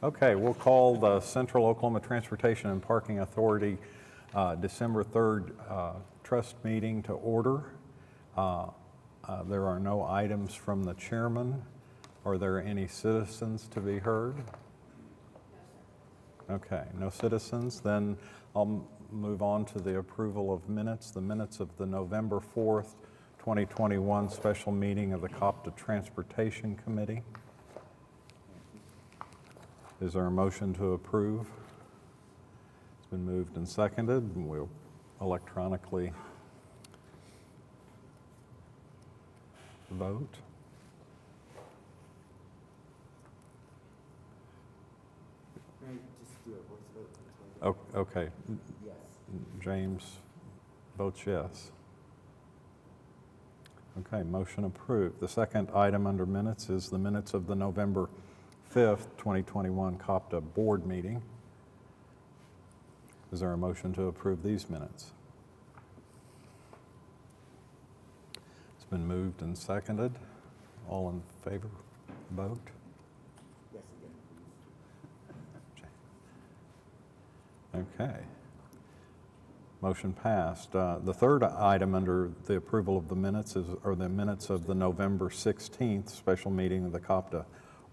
Okay, we'll call the Central Oklahoma Transportation and Parking Authority December 3rd trust meeting to order. There are no items from the chairman. Are there any citizens to be heard? Okay, no citizens. Then I'll move on to the approval of minutes. The minutes of the November 4th, 2021 special meeting of the Copta Transportation Committee. Is there a motion to approve? It's been moved and seconded, and we'll electronically vote. Just do a voice vote. Oh, okay. Yes. James votes yes. Okay, motion approved. The second item under minutes is the minutes of the November 5th, 2021 Copta board meeting. Is there a motion to approve these minutes? It's been moved and seconded. All in favor, vote. Yes, again, please. Okay. Motion passed. The third item under the approval of the minutes are the minutes of the November 16th special meeting of the Copta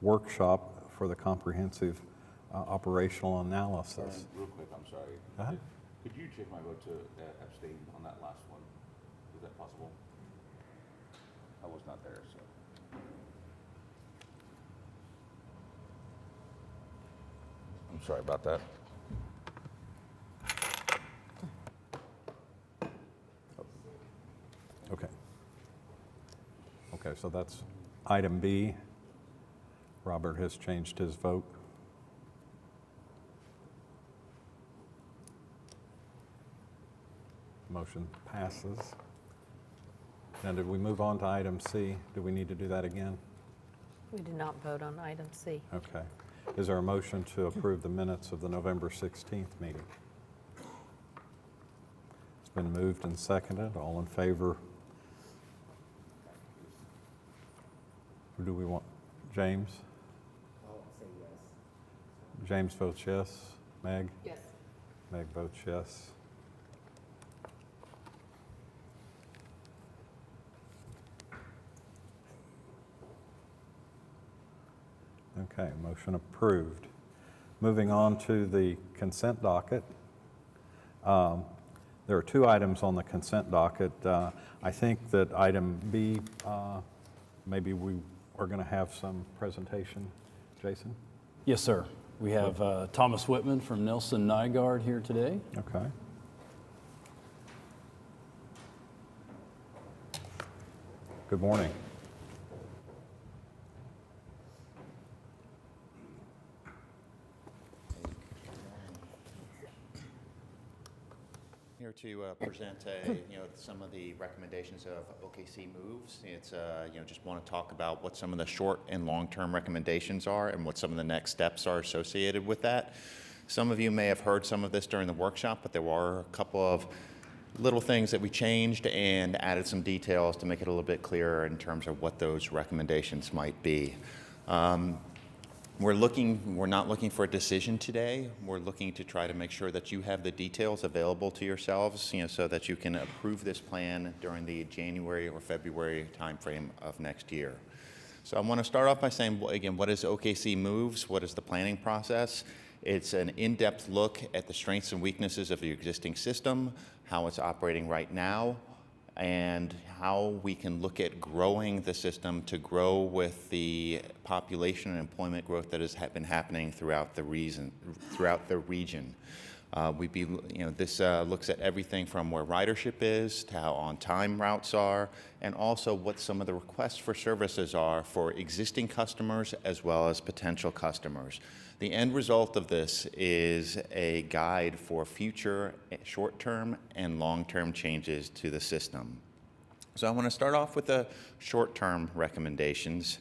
workshop for the comprehensive operational analysis. Real quick, I'm sorry. Uh-huh. Could you change my vote to abstain on that last one? Is that possible? I was not there, so. I'm sorry about that. Okay. Okay, so that's item B. Robert has changed his vote. Motion passes. Now, did we move on to item C? Do we need to do that again? We did not vote on item C. Okay. Is there a motion to approve the minutes of the November 16th meeting? It's been moved and seconded. All in favor? Who do we want? James? I'll say yes. James votes yes. Meg? Yes. Meg votes yes. Okay, motion approved. Moving on to the consent docket. There are two items on the consent docket. I think that item B, maybe we are going to have some presentation. Jason? Yes, sir. We have Thomas Whitman from Nelson Nygaard here today. Okay. Good morning. Here to present some of the recommendations of Okc Moves. It's just want to talk about what some of the short and long-term recommendations are and what some of the next steps are associated with that. Some of you may have heard some of this during the workshop, but there were a couple of little things that we changed and added some details to make it a little bit clearer in terms of what those recommendations might be. We're not looking for a decision today. We're looking to try to make sure that you have the details available to yourselves, so that you can approve this plan during the January or February timeframe of next year. So I want to start off by saying, again, what is Okc Moves? What is the planning process? It's an in-depth look at the strengths and weaknesses of the existing system, how it's operating right now, and how we can look at growing the system to grow with the population and employment growth that has been happening throughout the region. This looks at everything from where ridership is to how on-time routes are, and also what some of the requests for services are for existing customers as well as potential customers. The end result of this is a guide for future short-term and long-term changes to the system. So I want to start off with the short-term recommendations.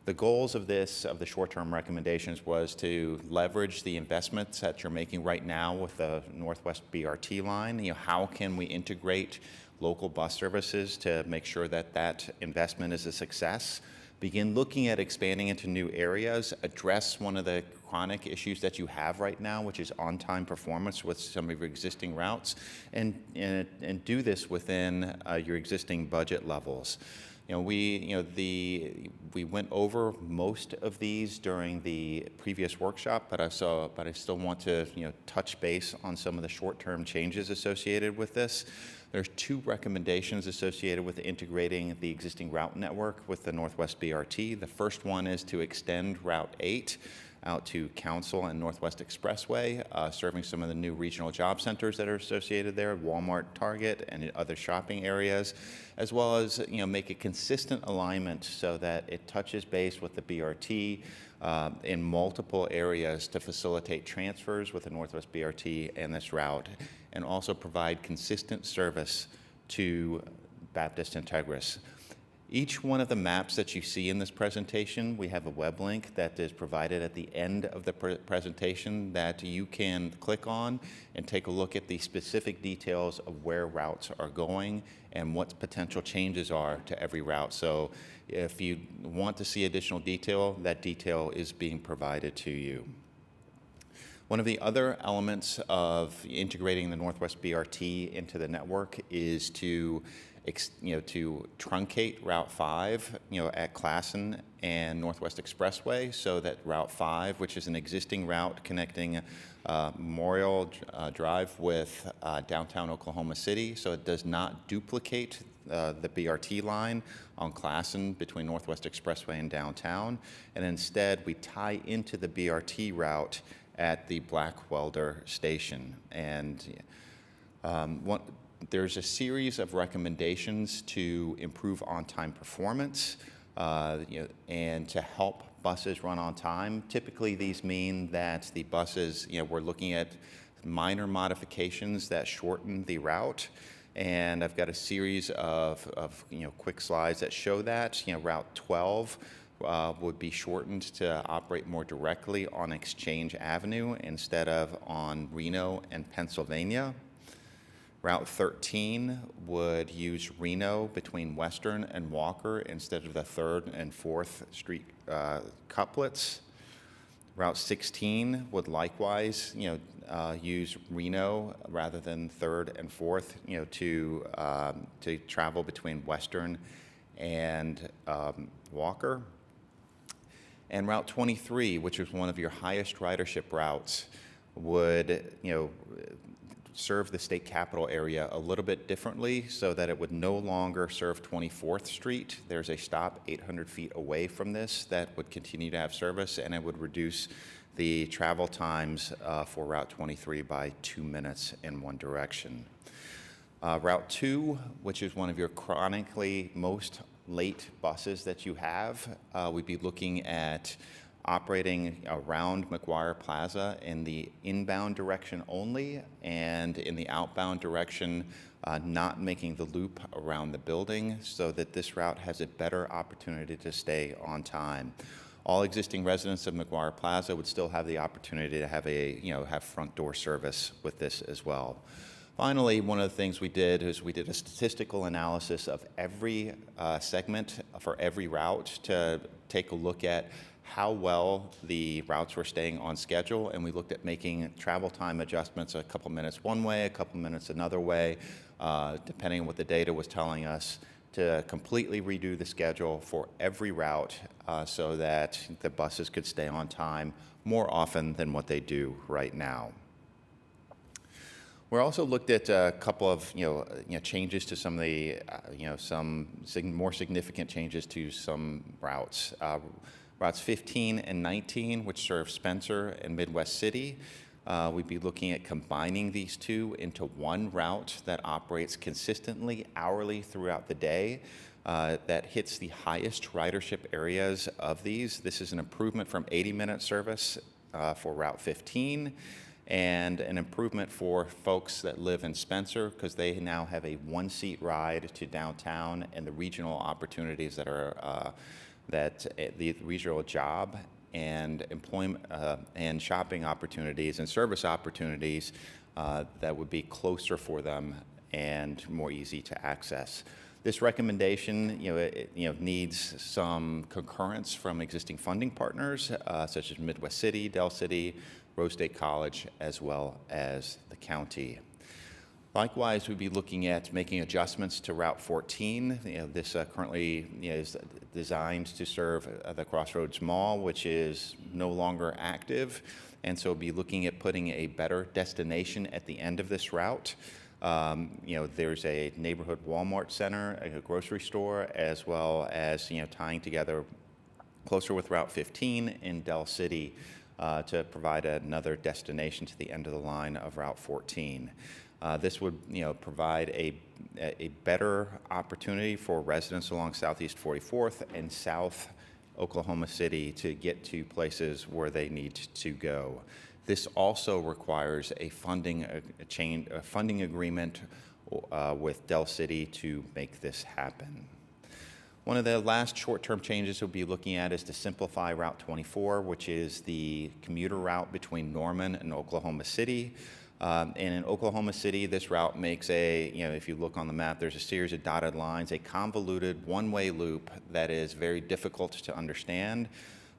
The goals of the short-term recommendations was to leverage the investments that you're making right now with the Northwest BRT line. How can we integrate local bus services to make sure that that investment is a success? begin looking at expanding into new areas, address one of the chronic issues that you have right now, which is on-time performance with some of your existing routes, and do this within your existing budget levels. We went over most of these during the previous workshop, but I still want to touch base on some of the short-term changes associated with this. There's 2 recommendations associated with integrating the existing route network with the Northwest BRT. The first one is to extend Route 8 out to Council and Northwest Expressway, serving some of the new regional job centers that are associated there, Walmart, Target, and other shopping areas, as well as make a consistent alignment so that it touches base with the BRT in multiple areas to facilitate transfers with the Northwest BRT and this route, and also provide consistent service to Baptist Integris. Each one of the maps that you see in this presentation, we have a web link that is provided at the end of the presentation that you can click on and take a look at the specific details of where routes are going and what potential changes are to every route. So if you want to see additional detail, that detail is being provided to you. One of the other elements of integrating the Northwest BRT into the network is to truncate Route 5, at Classen and Northwest Expressway, so that Route 5, which is an existing route connecting Memorial Drive with downtown Oklahoma City, so it does not duplicate the BRT line on Classen between Northwest Expressway and downtown, and instead we tie into the BRT route at the Blackwelder station. And there's a series of recommendations to improve on-time performance, and to help buses run on time. Typically, these mean that the buses, we're looking at minor modifications that shorten the route. And I've got a series of quick slides that show that. Route 12 would be shortened to operate more directly on Exchange Avenue instead of on Reno and Pennsylvania. Route 13 would use Reno between Western and Walker instead of the 3rd and 4th Street couplets. Route 16 would likewise, use Reno rather than 3rd and 4th, to travel between Western and Walker. And Route 23, which is one of your highest ridership routes, would, serve the state capital area a little bit differently so that it would no longer serve 24th Street. There's a stop 800 feet away from this that would continue to have service, and it would reduce the travel times for Route 23 by 2 minutes in one direction. Route 2, which is one of your chronically most late buses that you have, we'd be looking at operating around McGuire Plaza in the inbound direction only, and in the outbound direction, not making the loop around the building, so that this route has a better opportunity to stay on time. All existing residents of McGuire Plaza would still have the opportunity to have have front door service with this as well. Finally, one of the things we did is we did a statistical analysis of every segment for every route to take a look at how well the routes were staying on schedule, and we looked at making travel time adjustments a couple minutes one way, a couple minutes another way, depending on what the data was telling us, to completely redo the schedule for every route so that the buses could stay on time more often than what they do right now. We also looked at a couple of changes to some of the more significant changes to some routes. Routes 15 and 19, which serve Spencer and Midwest City, we'd be looking at combining these two into one route that operates consistently hourly throughout the day, that hits the highest ridership areas of these. This is an improvement from 80-minute service for Route 15, and an improvement for folks that live in Spencer, because they now have a one-seat ride to downtown and the regional opportunities that are the regional job and employment and shopping opportunities and service opportunities that would be closer for them and more easy to access. This recommendation, needs some concurrence from existing funding partners, such as Midwest City, Del City, Rose State College, as well as the county. Likewise, we'd be looking at making adjustments to Route 14. This currently is designed to serve the Crossroads Mall, which is no longer active, and so we'll be looking at putting a better destination at the end of this route. There's a neighborhood Walmart center, a grocery store, as well as tying together closer with Route 15 in Del City to provide another destination to the end of the line of Route 14. This would provide a better opportunity for residents along Southeast 44th and South Oklahoma City to get to places where they need to go. This also requires a funding agreement with Del City to make this happen. One of the last short-term changes we'll be looking at is to simplify Route 24, which is the commuter route between Norman and Oklahoma City. And in Oklahoma City, this route makes if you look on the map, there's a series of dotted lines, a convoluted one-way loop that is very difficult to understand.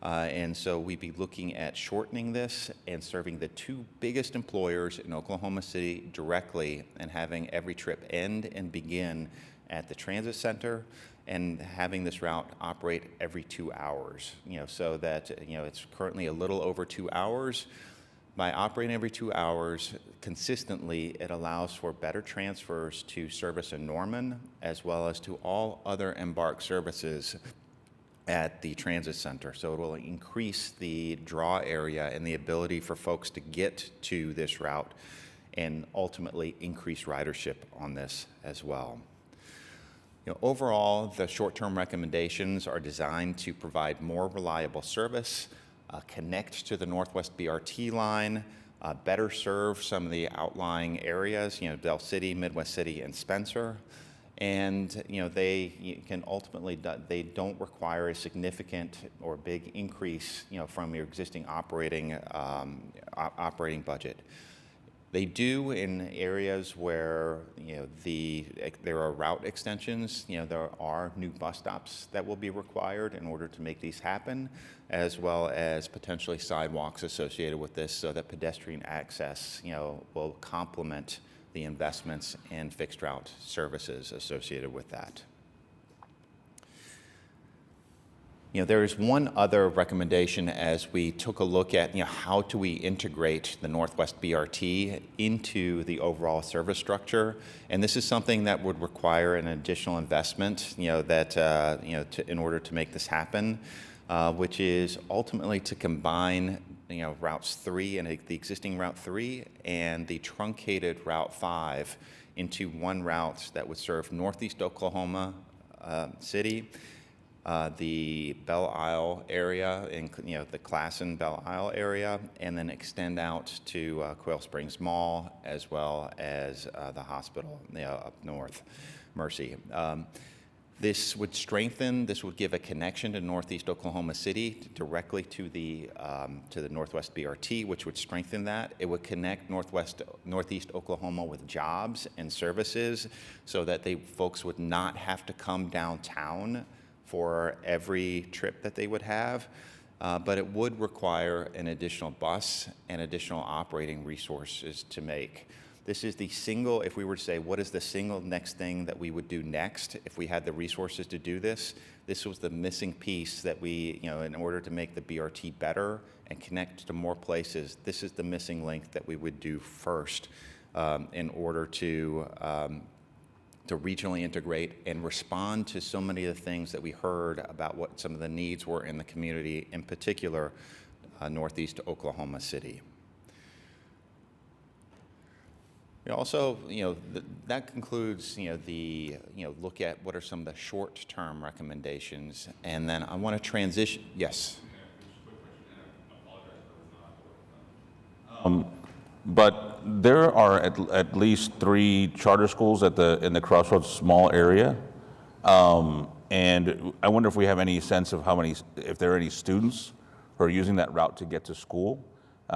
And so we'd be looking at shortening this and serving the two biggest employers in Oklahoma City directly and having every trip end and begin at the transit center and having this route operate every 2 hours, so that, it's currently a little over 2 hours. By operating every 2 hours consistently, it allows for better transfers to service in Norman as well as to all other embark services at the transit center. So it will increase the draw area and the ability for folks to get to this route and ultimately increase ridership on this as well. Overall, the short-term recommendations are designed to provide more reliable service, connect to the Northwest BRT line, better serve some of the outlying areas, Del City, Midwest City, and Spencer. And they can ultimately, they don't require a significant or big increase from your existing operating budget. They do in areas where there are route extensions. There are new bus stops that will be required in order to make these happen, as well as potentially sidewalks associated with this, so that pedestrian access will complement the investments in fixed route services associated with that. There is one other recommendation as we took a look at how do we integrate the Northwest BRT into the overall service structure, and this is something that would require an additional investment in order to make this happen, which is ultimately to combine routes 3 and the existing Route 3 and the truncated Route 5 into one route that would serve Northeast Oklahoma City, the Belle Isle area, and the Classen Belle Isle area, and then extend out to Quail Springs Mall, as well as the hospital up north, Mercy. This would give a connection to Northeast Oklahoma City directly to the Northwest BRT, which would strengthen that. It would connect Northeast Oklahoma with jobs and services, so that folks would not have to come downtown for every trip that they would have, but it would require an additional bus and additional operating resources to make. This is the single, if we were to say, what is the single next thing that we would do next if we had the resources to do this? This was the missing piece that we, in order to make the BRT better and connect to more places, this is the missing link that we would do first in order to regionally integrate and respond to so many of the things that we heard about what some of the needs were in the community, in particular, Northeast Oklahoma City. We also, that concludes, the look at what are some of the short-term recommendations, and then I want to transition. Yes. But there are at least 3 charter schools in the Crossroads small area, and I wonder if we have any sense of if there are any students who are using that route to get to school.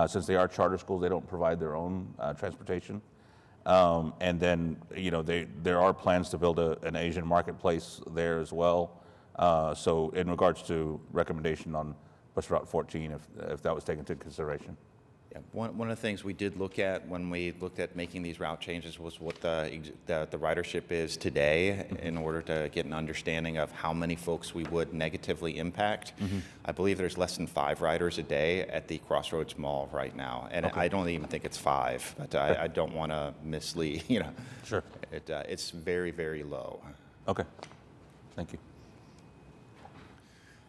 Since they are charter schools, they don't provide their own transportation. And then, there are plans to build an Asian marketplace there as well. So in regards to recommendation on Bus Route 14, if that was taken into consideration. Yeah, one of the things we did look at when we looked at making these route changes was what the ridership is today in order to get an understanding of how many folks we would negatively impact. I believe there's less than 5 riders a day at the Crossroads Mall right now, and I don't even think it's 5, but I don't want to mislead, Sure. It's very, very low. Okay. Thank you.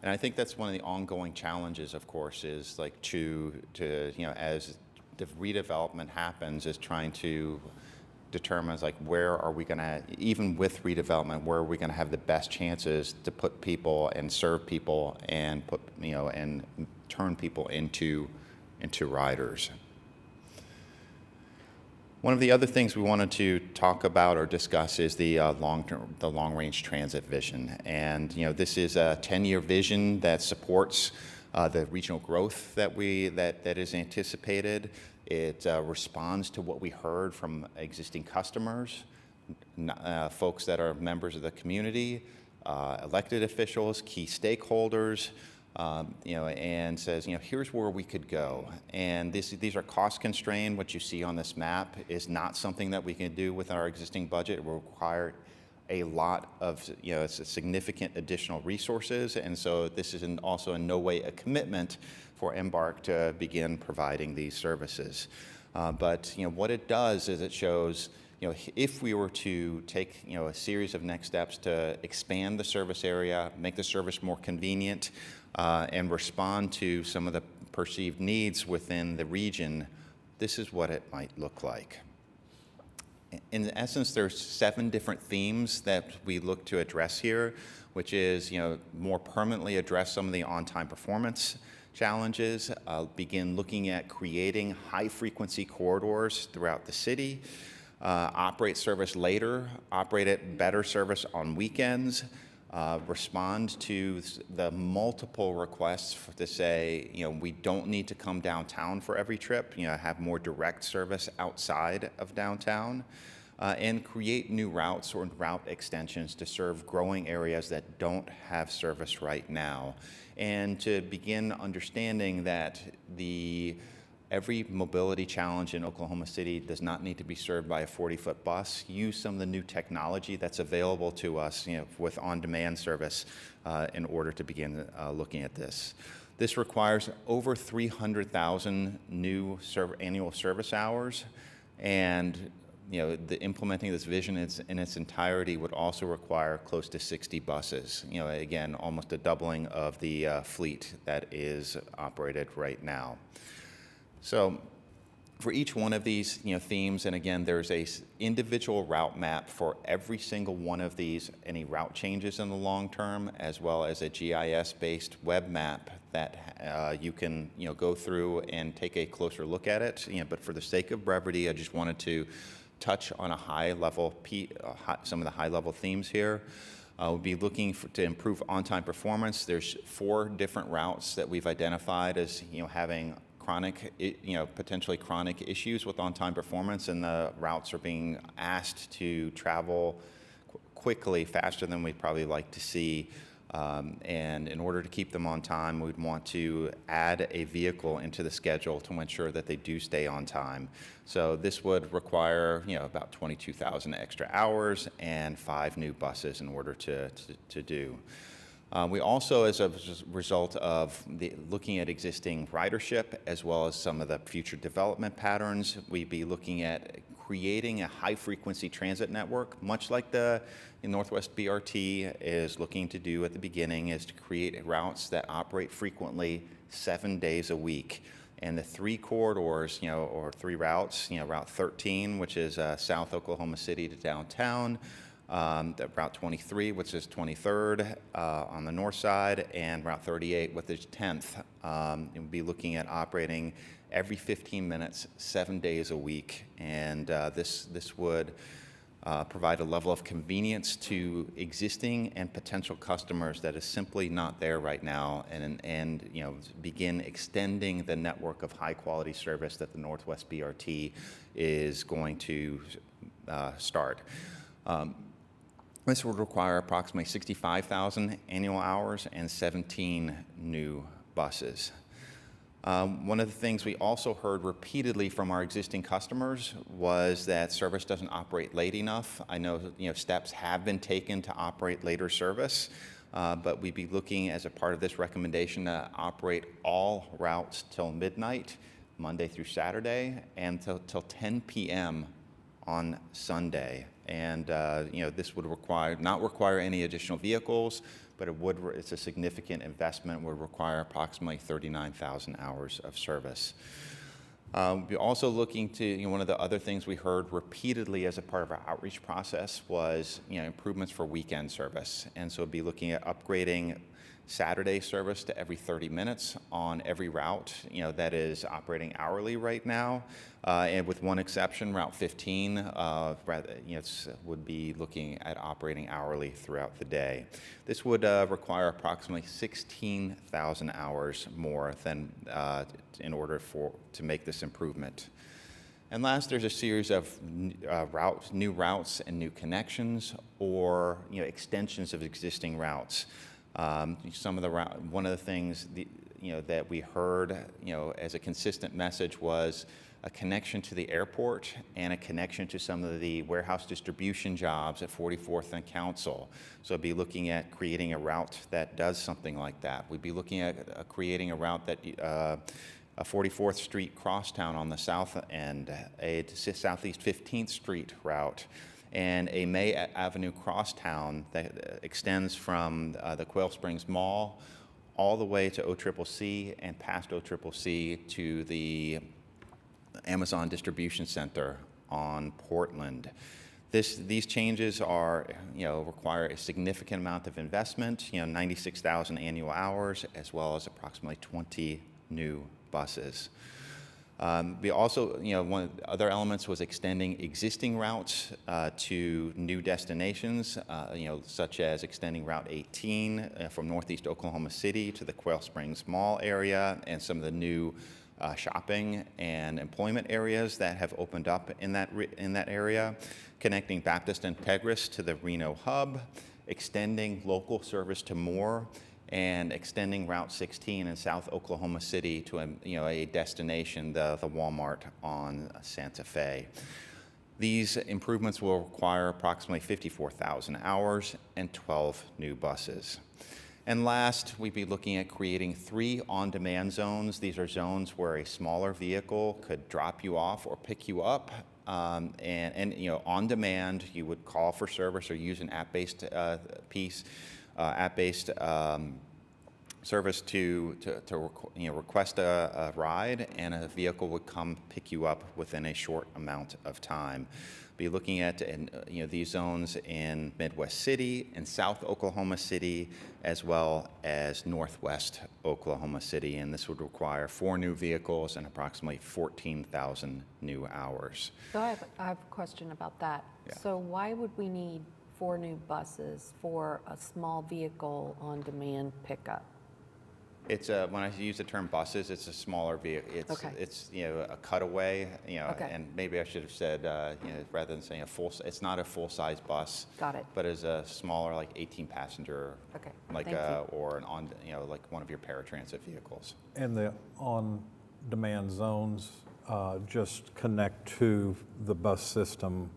And I think that's one of the ongoing challenges, of course, is like to as the redevelopment happens, is trying to determine like where are we going to, even with redevelopment, where are we going to have the best chances to put people and serve people and put and turn people into riders. One of the other things we wanted to talk about or discuss is the long-range transit vision. And this is a 10-year vision that supports the regional growth that is anticipated. It responds to what we heard from existing customers, folks that are members of the community, elected officials, key stakeholders. And says, here's where we could go. And these are cost constrained. What you see on this map is not something that we can do with our existing budget. It will require a lot of, it's a significant additional resources. And so this is also in no way a commitment for Embark to begin providing these services. But what it does is it shows, if we were to take, a series of next steps to expand the service area, make the service more convenient, and respond to some of the perceived needs within the region, this is what it might look like. In essence, there's 7 different themes that we look to address here, which is, more permanently address some of the on-time performance challenges, begin looking at creating high-frequency corridors throughout the city, operate service later, operate at better service on weekends, respond to the multiple requests to say, we don't need to come downtown for every trip, have more direct service outside of downtown, and create new routes or route extensions to serve growing areas that don't have service right now. And to begin understanding that every mobility challenge in Oklahoma City does not need to be served by a 40-foot bus. Use some of the new technology that's available to us, with on-demand service in order to begin looking at this. This requires over 300,000 new annual service hours, and the implementing this vision in its entirety would also require close to 60 buses. Again, almost a doubling of the fleet that is operated right now. So for each one of these themes, and again, there's a individual route map for every single one of these, any route changes in the long term, as well as a GIS-based web map that you can go through and take a closer look at it. But for the sake of brevity, I just wanted to touch on a high level, some of the high level themes here. We'll be looking to improve on-time performance. There's 4 different routes that we've identified as having potentially chronic issues with on-time performance, and the routes are being asked to travel quickly, faster than we'd probably like to see. And in order to keep them on time, we'd want to add a vehicle into the schedule to ensure that they do stay on time. So this would require, about 22,000 extra hours and 5 new buses in order to do. We also, as a result of looking at existing ridership as well as some of the future development patterns, we'd be looking at creating a high-frequency transit network, much like the Northwest BRT is looking to do at the beginning, is to create routes that operate frequently 7 days a week. And the 3 corridors, or 3 routes, Route 13, which is South Oklahoma City to downtown, Route 23, which is 23rd on the north side, and Route 38, which is 10th. We'll be looking at operating every 15 minutes, 7 days a week, and this would provide a level of convenience to existing and potential customers that is simply not there right now, and you know, begin extending the network of high quality service that the Northwest BRT is going to start. This would require approximately 65,000 annual hours and 17 new buses. One of the things we also heard repeatedly from our existing customers was that service doesn't operate late enough. I know, you know, steps have been taken to operate later service, but we'd be looking as a part of this recommendation to operate all routes till midnight, Monday through Saturday, and till 10 p.m. on Sunday. And you know, this would not require any additional vehicles, but it's a significant investment, would require approximately 39,000 hours of service. We're also looking to, you know, one of the other things we heard repeatedly as a part of our outreach process was, you know, improvements for weekend service. And so be looking at upgrading Saturday service to every 30 minutes on every route, you know, that is operating hourly right now. And with one exception, Route 15, would be looking at operating hourly throughout the day. This would require approximately 16,000 hours more than in order to make this improvement. And last, there's a series of new routes and new connections, or, you know, extensions of existing routes. One of the things that we heard, you know, as a consistent message was a connection to the airport and a connection to some of the warehouse distribution jobs at 44th and Council. So I'd be looking at creating a route that does something like that. We'd be looking at creating a route that a 44th Street crosstown on the south end, a Southeast 15th Street route, and a May Avenue crosstown that extends from the Quail Springs Mall all the way to OCCC and past OCCC to the Amazon Distribution Center on Portland. These changes are, you know, require a significant amount of investment, you know, 96,000 annual hours, as well as approximately 20 new buses. We also, you know, one of the other elements was extending existing routes to new destinations, you know, such as extending Route 18 from Northeast Oklahoma City to the Quail Springs Mall area, and some of the new shopping and employment areas that have opened up in that area, connecting Baptist Integris to the Reno hub, extending local service to Moore, and extending Route 16 in South Oklahoma City to a destination, the Walmart on Santa Fe. These improvements will require approximately 54,000 hours and 12 new buses. And last, we'd be looking at creating 3 on-demand zones. These are zones where a smaller vehicle could drop you off or pick you up. And you know, on demand, you would call for service or use an app-based service to request a ride, and a vehicle would come pick you up within a short amount of time. Be looking at these zones in Midwest City and South Oklahoma City, as well as Northwest Oklahoma City, and this would require 4 new vehicles and approximately 14,000 new hours. So I have a question about that. Yeah. So why would we need 4 new buses for a small vehicle on-demand pickup? It's when I use the term buses, it's a smaller vehicle. It's you know, a cutaway, you know, Okay. and maybe I should have said you know, rather than saying it's not a full-size bus. Got it. But is a smaller, like 18-passenger, Okay, like thank you. or like one of your paratransit vehicles. And the on-demand zones just connect to the bus system,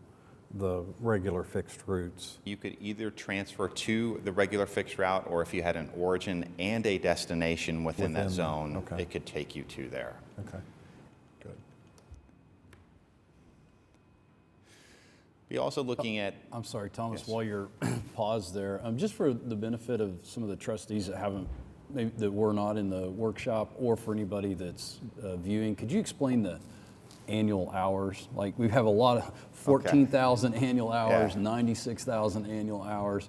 the regular fixed routes. You could either transfer to the regular fixed route, or if you had an origin and a destination within that zone, okay. it could take you to there. Okay, good. Be also looking at I'm sorry, Thomas, Yes. while you're paused there, just for the benefit of some of the trustees that were not in the workshop, or for anybody that's viewing, could you explain the annual hours? Like, we have a lot of 14,000 annual hours, Yeah. 96,000 annual hours,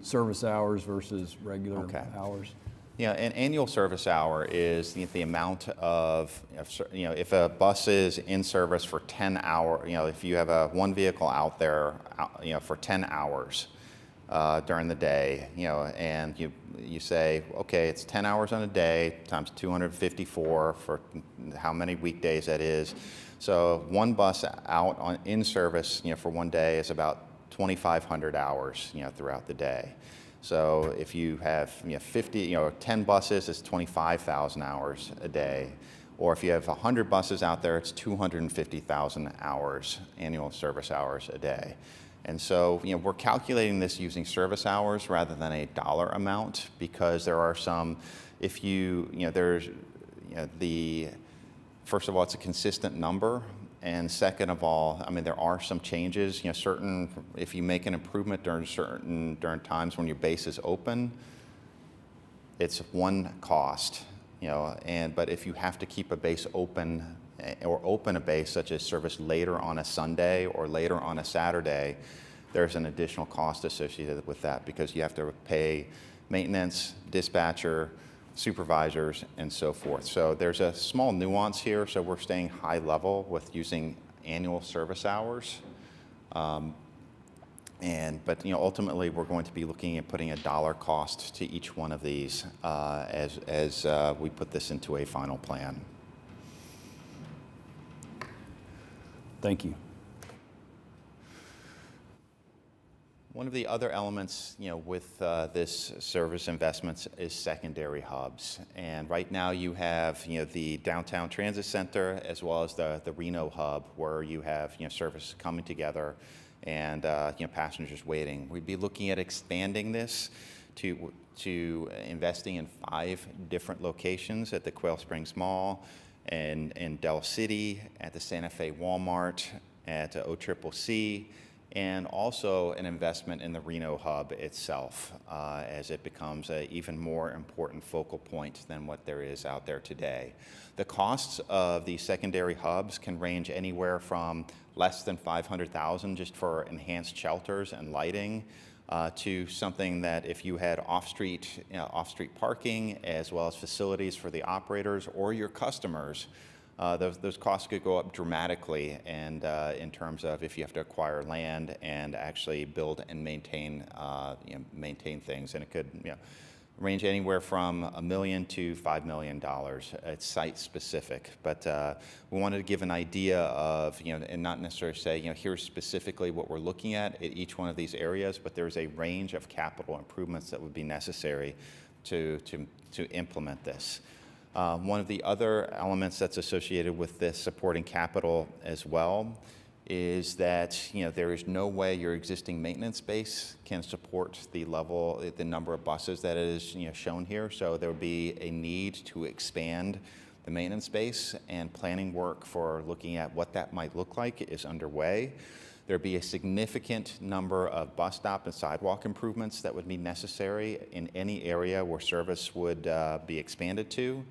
service hours versus regular hours. Yeah, an annual service hour is the amount of, if a bus is in service for 10 hours, if you have one vehicle out there, for 10 hours during the day, and you say, okay, it's 10 hours on a day times 254 for how many weekdays that is. So one bus out in service, for one day is about 2,500 hours, throughout the day. So if you have 10 buses, it's 25,000 hours a day. Or if you have 100 buses out there, it's 250,000 hours, annual service hours a day. And so, we're calculating this using service hours rather than a dollar amount, because there are some, first of all, it's a consistent number. And second of all, there are some changes, if you make an improvement during times when your base is open, it's one cost, but if you have to keep a base open or open a base such as service later on a Sunday or later on a Saturday, there's an additional cost associated with that because you have to pay maintenance, dispatcher, supervisors, and so forth. So there's a small nuance here, so we're staying high level with using annual service hours. But ultimately we're going to be looking at putting a dollar cost to each one of these as we put this into a final plan. Thank you. One of the other elements, with this service investments is secondary hubs. And right now you have, the downtown transit center as well as the Reno hub where you have, service coming together and, passengers waiting. We'd be looking at expanding this to investing in 5 different locations at the Quail Springs Mall, and in Del City, at the Santa Fe Walmart, at Occ, and also an investment in the Reno hub itself as it becomes an even more important focal point than what there is out there today. The costs of these secondary hubs can range anywhere from less than $500,000 just for enhanced shelters and lighting to something that if you had off-street parking as well as facilities for the operators or your customers, those costs could go up dramatically, and in terms of if you have to acquire land and actually build and maintain things, and it could range anywhere from $1 million to $5 million. It's site specific, but we wanted to give an idea of and not necessarily say here's specifically what we're looking at each one of these areas, but there's a range of capital improvements that would be necessary to implement this. One of the other elements that's associated with this supporting capital as well is that there is no way your existing maintenance base can support the number of buses that is shown here. So there would be a need to expand the maintenance base, and planning work for looking at what that might look like is underway. There'd be a significant number of bus stop and sidewalk improvements that would be necessary in any area where service would be expanded to.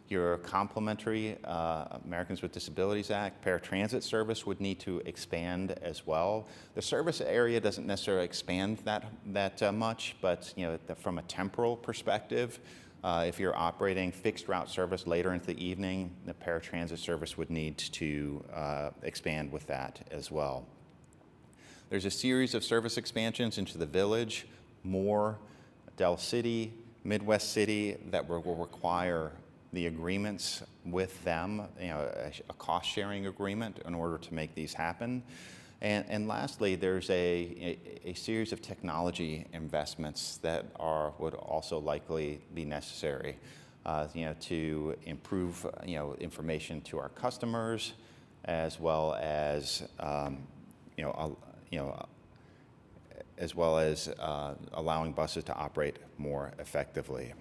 Your complementary Americans with Disabilities Act paratransit service would need to expand as well. The service area doesn't necessarily expand that much, but from a temporal perspective, if you're operating fixed route service later into the evening, the paratransit service would need to expand with that as well. There's a series of service expansions into the Village, Moore, Del City, Midwest City that will require the agreements with them, a cost-sharing agreement in order to make these happen. And lastly, there's a series of technology investments that would also likely be necessary, to improve, information to our customers, as well as, allowing buses to operate more effectively.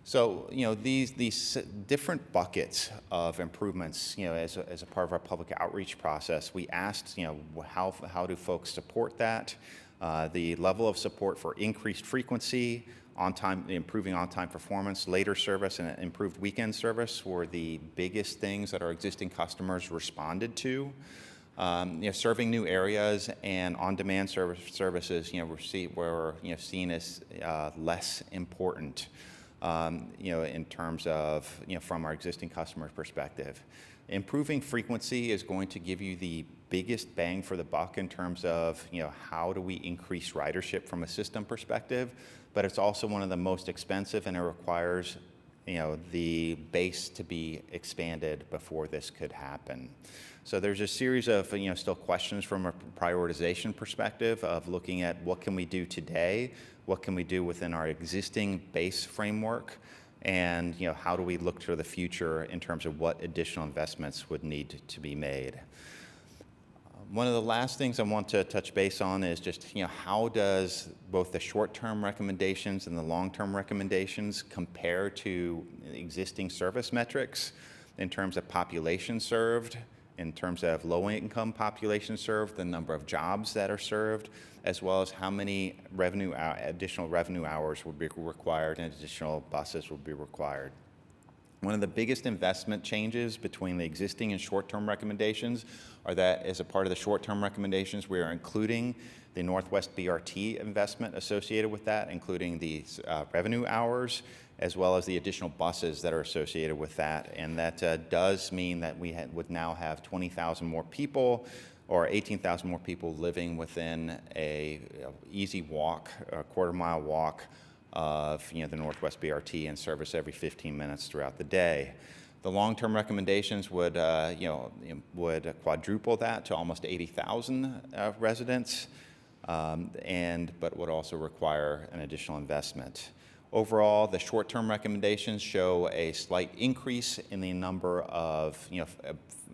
So, these different buckets of improvements, as a part of our public outreach process, we asked, how do folks support that? The level of support for increased frequency, improving on-time performance, later service, and improved weekend service were the biggest things that our existing customers responded to. Serving new areas and on-demand services, were seen as less important. in terms of, from our existing customer perspective. Improving frequency is going to give you the biggest bang for the buck in terms of, how do we increase ridership from a system perspective, but it's also one of the most expensive, and it requires, the base to be expanded before this could happen. So there's a series of, still questions from a prioritization perspective of looking at what can we do today, what can we do within our existing base framework, and how do we look to the future in terms of what additional investments would need to be made. One of the last things I want to touch base on is just, how does both the short-term recommendations and the long-term recommendations compare to existing service metrics in terms of population served, in terms of low-income population served, the number of jobs that are served, as well as how many additional revenue hours would be required and additional buses would be required. One of the biggest investment changes between the existing and short-term recommendations are that as a part of the short-term recommendations, we are including the Northwest BRT investment associated with that, including the revenue hours, as well as the additional buses that are associated with that. And that does mean that we would now have 20,000 more people or 18,000 more people living within a easy walk, a quarter-mile walk of the Northwest BRT and service every 15 minutes throughout the day. The long-term recommendations would would quadruple that to almost 80,000 residents, but would also require an additional investment. Overall, the short-term recommendations show a slight increase in the number of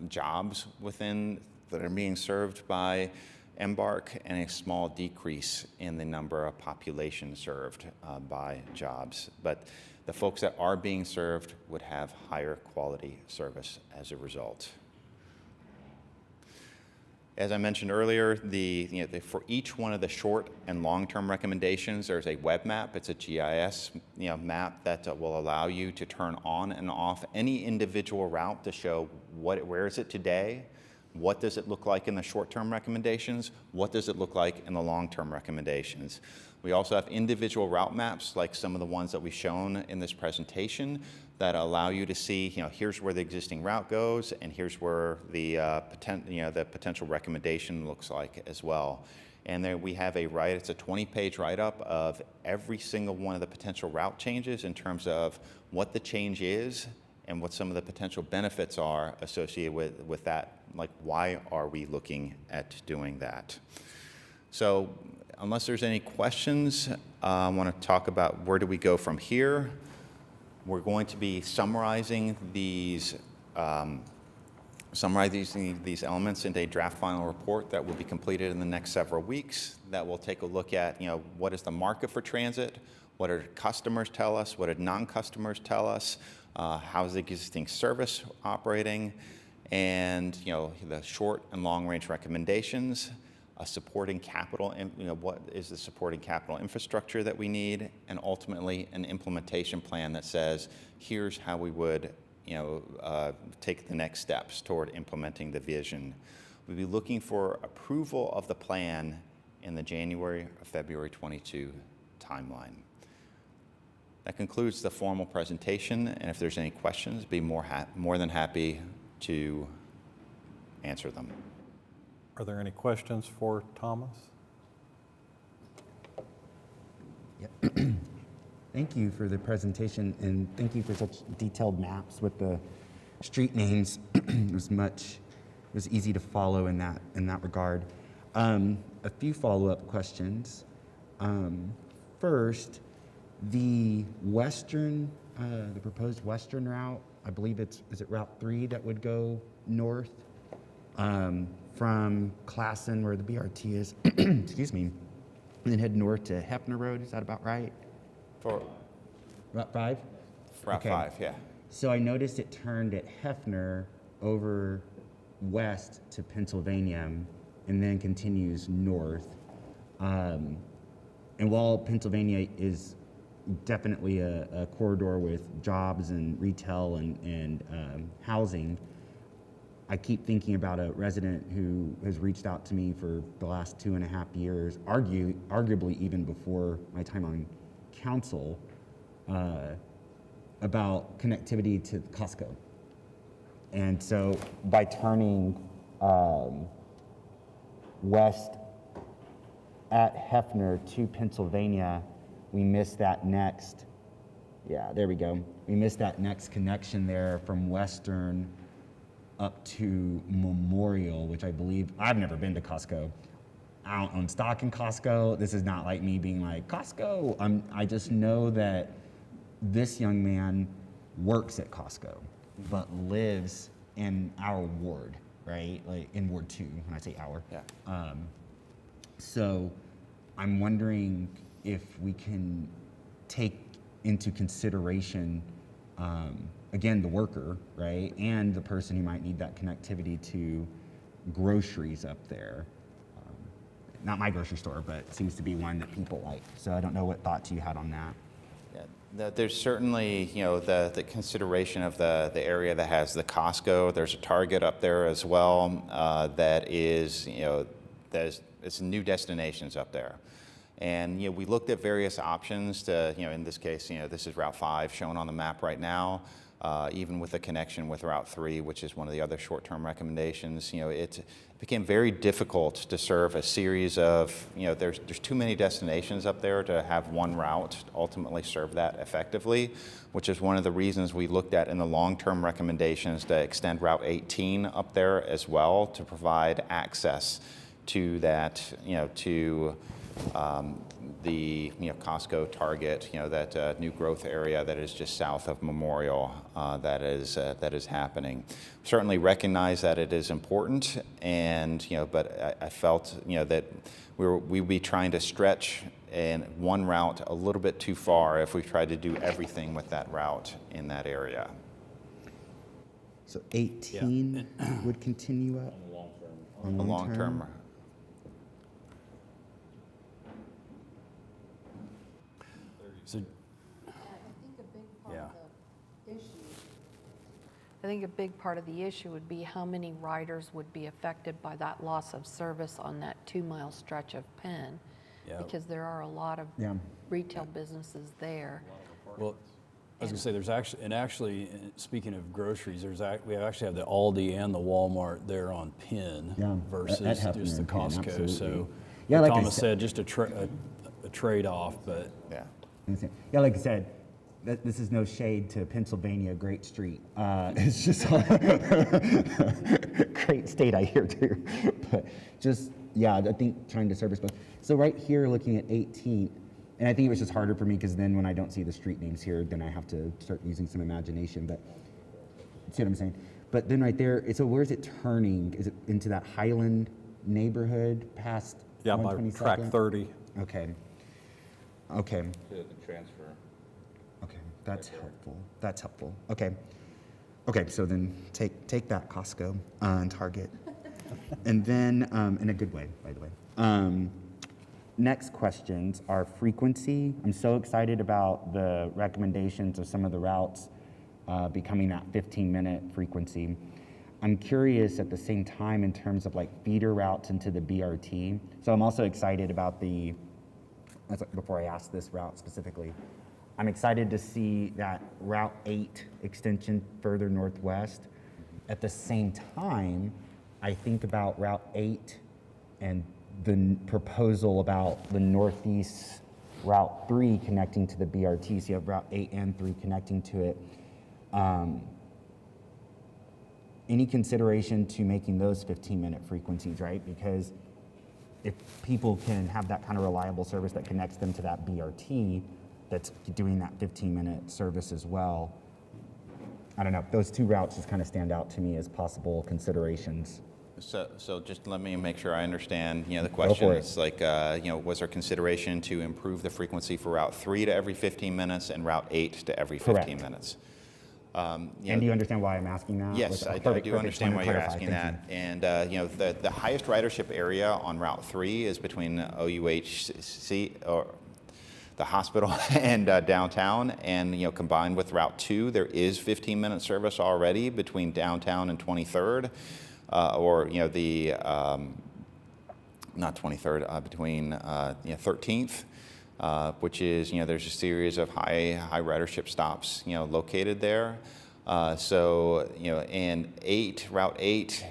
jobs that are being served by Embark, and a small decrease in the number of population served by jobs. But the folks that are being served would have higher quality service as a result. As I mentioned earlier, for each one of the short and long-term recommendations, there's a web map. It's a GIS map that will allow you to turn on and off any individual route to show where is it today, what does it look like in the short-term recommendations, what does it look like in the long-term recommendations. We also have individual route maps, like some of the ones that we've shown in this presentation, that allow you to see, here's where the existing route goes, and here's where the potential recommendation looks like as well. And there we have it's a 20-page write-up of every single one of the potential route changes in terms of what the change is and what some of the potential benefits are associated with that. Like, why are we looking at doing that? So unless there's any questions, I want to talk about where do we go from here. We're going to be summarizing these elements into a draft final report that will be completed in the next several weeks. That will take a look at, what is the market for transit? What do customers tell us? What do non-customers tell us? How's the existing service operating? And the short and long range recommendations, supporting capital, what is the supporting capital infrastructure that we need, and ultimately an implementation plan that says, here's how we would take the next steps toward implementing the vision. We'll be looking for approval of the plan in the January or February 22 timeline. That concludes the formal presentation, and if there's any questions, be more than happy to answer them. Are there any questions for Thomas? Thank you for the presentation, and thank you for such detailed maps with the street names. It was easy to follow in that regard. A few follow-up questions. First, the proposed western route, I believe is it Route 3 that would go north from Classen, where the BRT is, excuse me, and then head north to Hefner Road. Is that about right? For Route 5? Route 5, yeah. So I noticed it turned at Hefner over west to Pennsylvania and then continues north. And while Pennsylvania is definitely a corridor with jobs and retail and housing, I keep thinking about a resident who has reached out to me for the last 2.5 years, arguably even before my time on council, about connectivity to Costco. And so by turning west at Hefner to Pennsylvania, we missed that next, yeah, there we go. We missed that next connection there from Western up to Memorial, which I believe, I've never been to Costco. I don't own stock in Costco. This is not like me being like, Costco. I just know that this young man works at Costco, but lives in our ward, right? Like in Ward 2, when I say our. Yeah. So I'm wondering if we can take into consideration, again, the worker, right? And the person who might need that connectivity to groceries up there. Not my grocery store, but it seems to be one that people like. So I don't know what thoughts you had on that. Yeah, there's certainly, the consideration of the area that has the Costco. There's a Target up there as well that is, it's new destinations up there. And, we looked at various options to, in this case, this is Route 5 shown on the map right now. Even with a connection with Route 3, which is one of the other short-term recommendations, it became very difficult to serve a series of, there's too many destinations up there to have one route ultimately serve that effectively, which is one of the reasons we looked at in the long-term recommendations to extend Route 18 up there as well to provide access to that, to the Costco, Target, that new growth area that is just south of Memorial that is happening. Certainly recognize that it is important, and but I felt that we'd be trying to stretch in one route a little bit too far if we tried to do everything with that route in that area. So 18 would continue up? On The long term. So, yeah. I think a big part of the issue would be how many riders would be affected by that loss of service on that 2-mile stretch of Penn. Yeah. Because there are a lot of Yeah. retail businesses there. Well, I was gonna say, there's actually, speaking of groceries, we actually have the Aldi and the Walmart there on Penn Yeah, versus at Hefner just the and Penn, Costco. So, absolutely. Yeah, like like I Thomas said- said, just a trade-off, but Yeah. Yeah, like I said, this is no shade to Pennsylvania, great street. It's just great state, I hear too. But just, yeah, I think trying to service both. So right here, looking at 18th, and I think it was just harder for me because then when I don't see the street names here, then I have to start using some imagination. But see what I'm saying? But then right there, so where's it turning? Is it into that Highland neighborhood past Yeah, by 122nd? track 30. Okay. Okay. Transfer. Okay, that's helpful. That's helpful. Okay. Okay, so then take that, Costco and Target. And then, in a good way, by the way. Next questions are frequency. I'm so excited about the recommendations of some of the routes becoming that 15-minute frequency. I'm curious at the same time in terms of like feeder routes into the BRT. So I'm also excited about before I ask this route specifically, I'm excited to see that Route 8 extension further northwest. At the same time, I think about Route 8 and the proposal about the northeast Route 3 connecting to the BRT. So you have Route 8 and 3 connecting to it. Any consideration to making those 15-minute frequencies, right? Because if people can have that kind of reliable service that connects them to that BRT that's doing that 15-minute service as well, I don't know, those two routes just kind of stand out to me as possible considerations. So just let me make sure I understand, the question. for it. It's like, was there consideration to improve the frequency for Route 3 to every 15 minutes and Route 8 to every 15 Correct. minutes? And do you understand why I'm asking that? Yes, I Perfect, do perfect. understand why Wanted to you're clarify. asking Thank that. you. And, the highest ridership area on Route 3 is between OUHC, or the hospital, and downtown. And, combined with Route 2, there is 15-minute service already between downtown and 23rd, not 23rd, between 13th. which is, there's a series of high ridership stops, located there. And Route 8,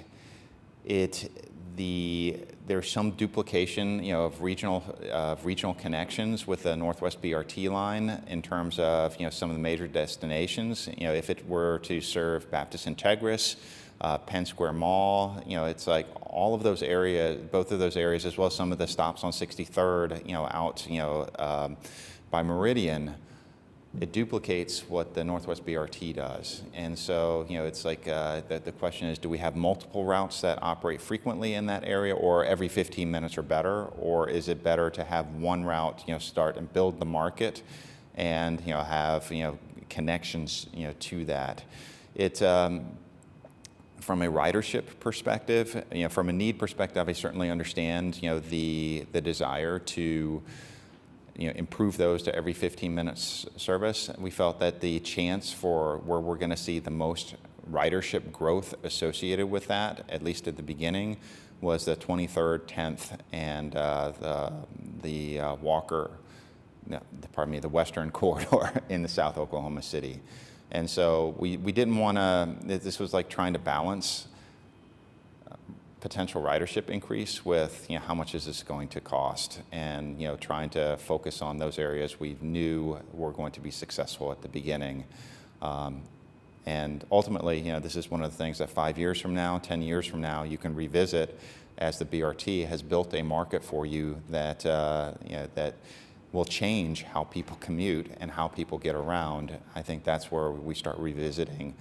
there's some duplication, of regional connections with the Northwest BRT line in terms of, some of the major destinations. If it were to serve Baptist Integris, Penn Square Mall, it's like all of those areas, both of those areas, as well as some of the stops on 63rd, out, by Meridian, it duplicates what the Northwest BRT does. And so, it's like the question is, do we have multiple routes that operate frequently in that area, or every 15 minutes or better? Or is it better to have one route, start and build the market and, have, connections, to that? It's, from a ridership perspective, from a need perspective, I certainly understand, the desire to, improve those to every 15 minutes service. We felt that the chance for where we're going to see the most ridership growth associated with that, at least at the beginning, was the 23rd, 10th, and the Western Corridor in the South Oklahoma City. And so we didn't want to, this was like trying to balance potential ridership increase with, how much is this going to cost, and, trying to focus on those areas we knew were going to be successful at the beginning. And ultimately, this is one of the things that 5 years from now, 10 years from now, you can revisit as the BRT has built a market for you that, that will change how people commute and how people get around. I think that's where we start revisiting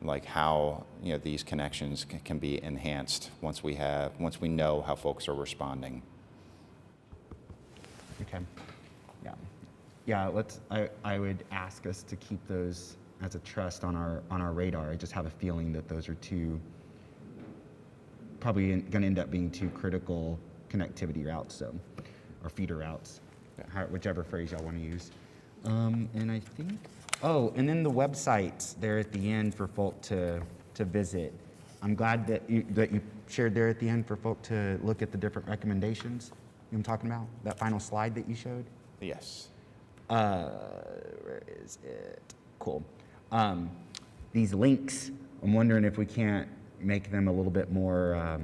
like how these connections can be enhanced once we know how folks are responding. Okay. Yeah. I would ask us to keep those as a trust on our radar. I just have a feeling that those are probably going to end up being two critical connectivity routes, or feeder routes, whichever phrase y'all want to use. And I think. Oh, and then the websites there at the end for folk to visit. I'm glad that you shared there at the end for folk to look at the different recommendations. You know what I'm talking about? That final slide that you showed? Yes. Where is it? Cool. These links, I'm wondering if we can't make them a little bit more,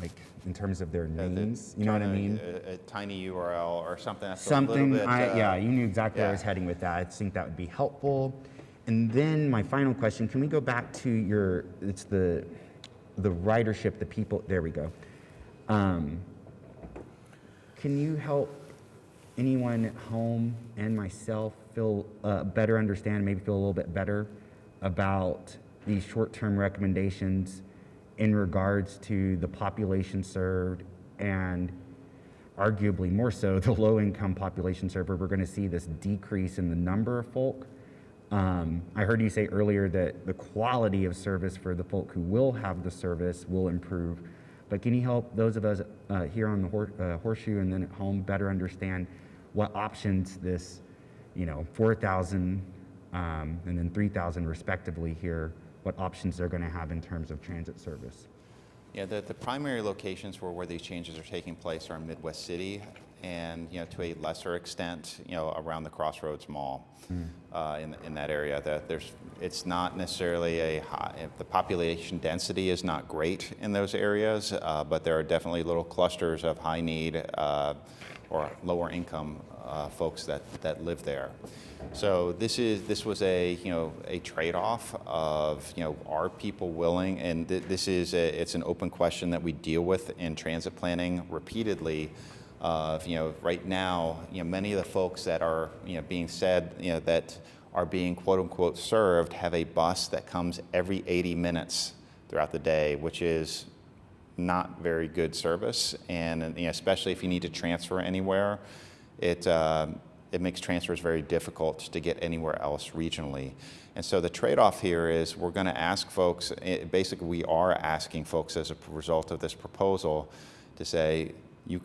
like in terms of their names. You know what I mean? A tiny URL or something. That's Something, a little bit, yeah, you knew exactly where I was yeah. heading with that. I think that would be helpful. And then my final question, can we go back to it's the ridership, the people, there we go. Can you help anyone at home and myself feel better understand, maybe feel a little bit better about these short-term recommendations in regards to the population served, and arguably more so the low-income population served, where we're going to see this decrease in the number of folk? I heard you say earlier that the quality of service for the folk who will have the service will improve, but can you help those of us here on the Horseshoe and then at home better understand what options this, 4,000 and then 3,000 respectively here, what options they're going to have in terms of transit service? Yeah, the primary locations where these changes are taking place are in Midwest City, and to a lesser extent, around the Crossroads Mall, in that area. It's not necessarily the population density is not great in those areas, but there are definitely little clusters of high need or lower income folks that live there. So this was a trade-off of are people willing, and it's an open question that we deal with in transit planning repeatedly. Right now, many of the folks that are being said that are being quote unquote served have a bus that comes every 80 minutes throughout the day, which is not very good service, and especially if you need to transfer anywhere, it makes transfers very difficult to get anywhere else regionally. And so the trade-off here is we're going to ask folks, basically we are asking folks as a result of this proposal to say you're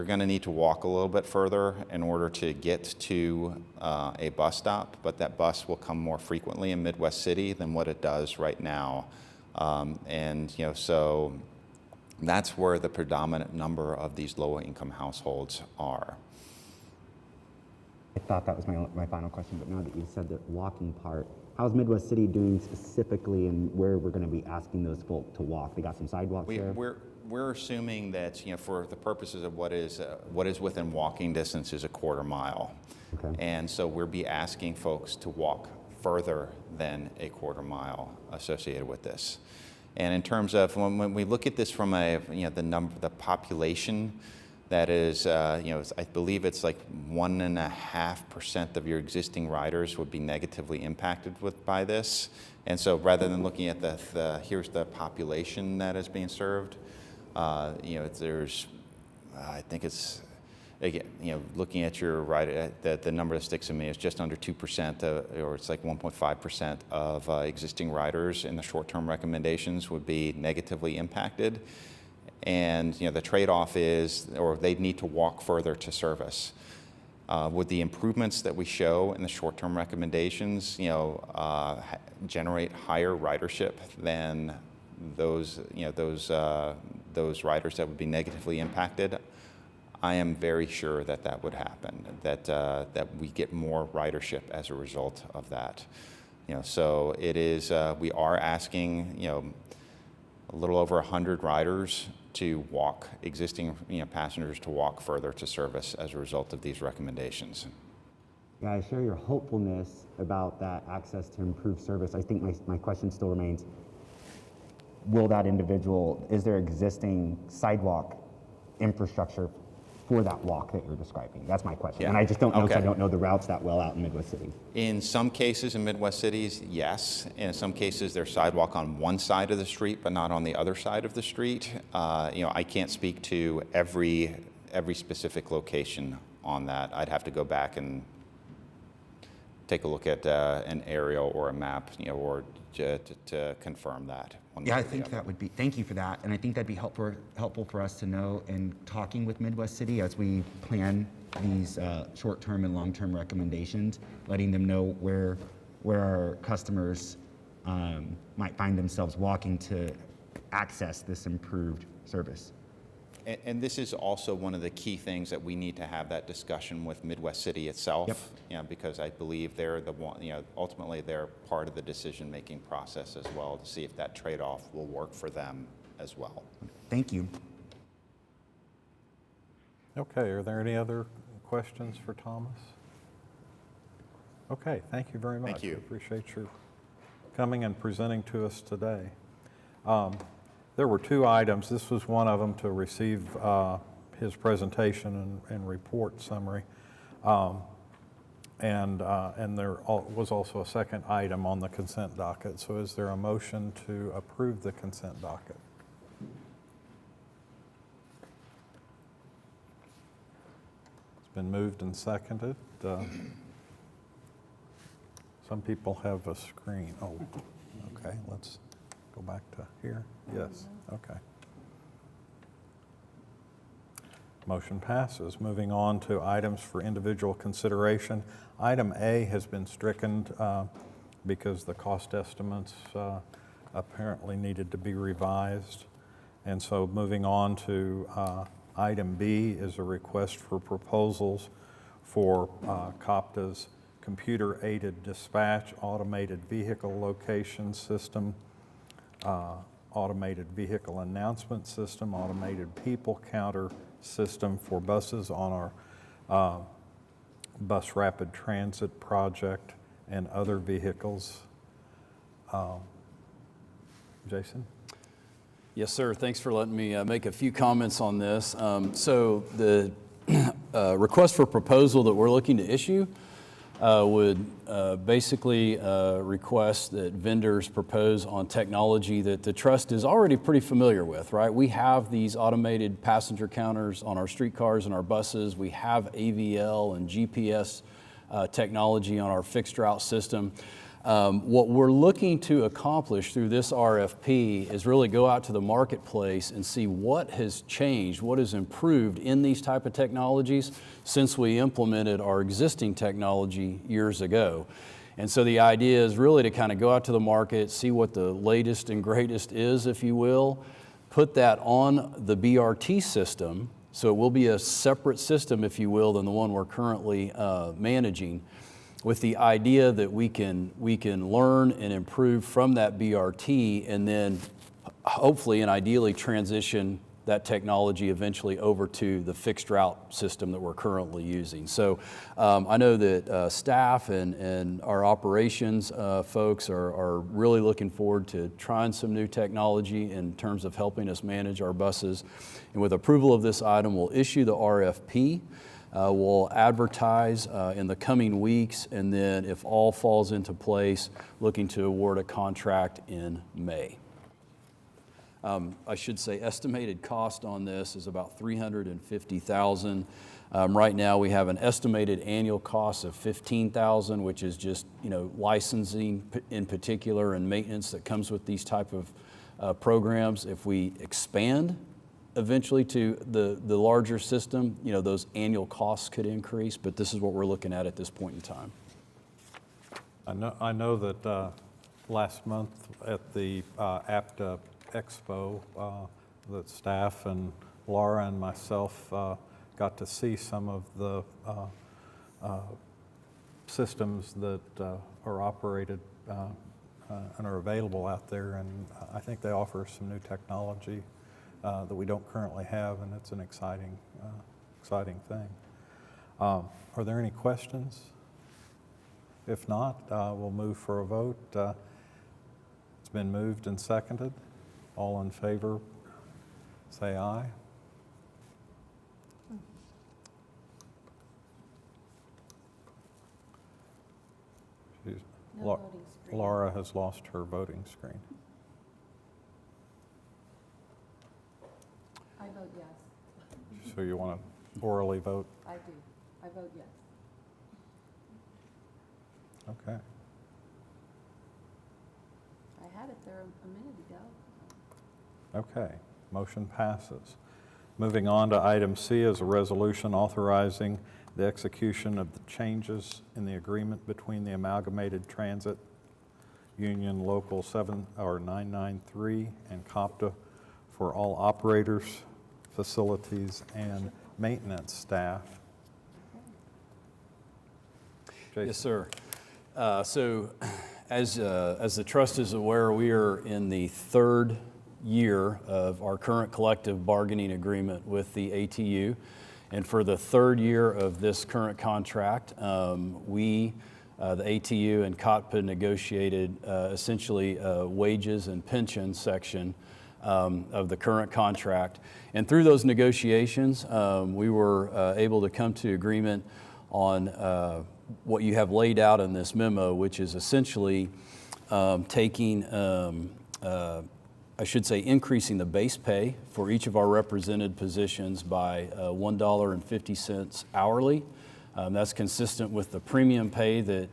going to need to walk a little bit further in order to get to a bus stop, but that bus will come more frequently in Midwest City than what it does right now. So that's where the predominant number of these low-income households are. I thought that was my final question, but now that you said the walking part, how's Midwest City doing specifically and where we're going to be asking those folk to walk? They got some sidewalks there? We're assuming that, for the purposes of what is within walking distance is a quarter mile. Okay. And so we'll be asking folks to walk further than a quarter mile associated with this. And in terms of when we look at this from the population, that is, I believe it's like 1.5% of your existing riders would be negatively impacted by this. And so rather than looking at here's the population that is being served, there's, I think it's, again, looking at your rider, the number that sticks in me is just under 2%, or it's like 1.5% of existing riders in the short-term recommendations would be negatively impacted. And the trade-off is, or they need to walk further to service. With the improvements that we show in the short-term recommendations, generate higher ridership than those riders that would be negatively impacted. I am very sure that would happen. That we get more ridership as a result of that. So it is. We are asking, a little over 100 riders to walk, existing passengers to walk further to service as a result of these recommendations. Yeah, I share your hopefulness about that access to improved service. I think my question still remains, is there existing sidewalk infrastructure for that walk that you're describing? That's my question. Yeah. And I just don't know because Okay. I don't know the routes that well out in Midwest City. In some cases in Midwest cities, yes. In some cases, there's sidewalk on one side of the street, but not on the other side of the street. I can't speak to every specific location on that. I'd have to go back and take a look at an aerial or a map, or to confirm that. Yeah, I think that would be, thank you for that. And I think that'd be helpful for us to know in talking with Midwest City as we plan these short-term and long-term recommendations, letting them know where our customers might find themselves walking to access this improved service. And this is also one of the key things that we need to have that discussion with Midwest City itself. Yep. Because I believe they're the one, ultimately they're part of the decision-making process as well, to see if that trade-off will work for them as well. Thank you. Okay, are there any other questions for Thomas? Okay, thank you very much. Thank you. I appreciate your coming and presenting to us today. There were two items. This was one of them, to receive his presentation and report summary. And there was also a second item on the consent docket. So is there a motion to approve the consent docket? It's been moved and seconded. Some people have a screen. Oh, okay, let's go back to here. Yes, okay. Motion passes. Moving on to items for individual consideration. Item A has been stricken because the cost estimates apparently needed to be revised. And so moving on to item B is a request for proposals for Copta's computer-aided dispatch, automated vehicle location system, automated vehicle announcement system, automated people counter system for buses on our bus rapid transit project and other vehicles. Jason? Yes, sir. Thanks for letting me make a few comments on this. So the request for proposal that we're looking to issue would basically request that vendors propose on technology that the trust is already pretty familiar with, right? We have these automated passenger counters on our streetcars and our buses. We have AVL and GPS technology on our fixed route system. What we're looking to accomplish through this RFP is really go out to the marketplace and see what has changed, what has improved in these type of technologies since we implemented our existing technology years ago. And so the idea is really to kind of go out to the market, see what the latest and greatest is, if you will, put that on the BRT system, So it will be a separate system, if you will, than the one we're currently managing, with the idea that we can learn and improve from that BRT, and then hopefully and ideally transition that technology eventually over to the fixed route system that we're currently using. So I know that staff and our operations folks are really looking forward to trying some new technology in terms of helping us manage our buses. And with approval of this item, we'll issue the RFP. We'll advertise in the coming weeks, and then if all falls into place, looking to award a contract in May. I should say estimated cost on this is about $350,000. Right now we have an estimated annual cost of $15,000, which is just licensing in particular and maintenance that comes with these type of programs. If we expand eventually to the larger system, those annual costs could increase, but this is what we're looking at this point in time. I know that last month at the APTA Expo, the staff and Laura and myself got to see some of the systems that are operated and are available out there, and I think they offer some new technology that we don't currently have, and it's an exciting thing. Are there any questions? If not, we'll move for a vote. It's been moved and seconded. All in favor, say aye. Laura has lost her voting screen. I vote yes. So you want to orally vote? I do. I vote yes. Okay. I had it there a minute ago. Okay, motion passes. Moving on to item C is a resolution authorizing the execution of the changes in the agreement between the Amalgamated Transit Union Local 993 and Copta for all operators, facilities, and maintenance staff. Jason. Yes, sir. So as the trust is aware, we are in the third year of our current collective bargaining agreement with the ATU. And for the third year of this current contract, we, the ATU and Copta, negotiated essentially wages and pension section of the current contract. And through those negotiations, we were able to come to agreement on what you have laid out in this memo, which is essentially taking increasing the base pay for each of our represented positions by $1.50 hourly. That's consistent with the premium pay that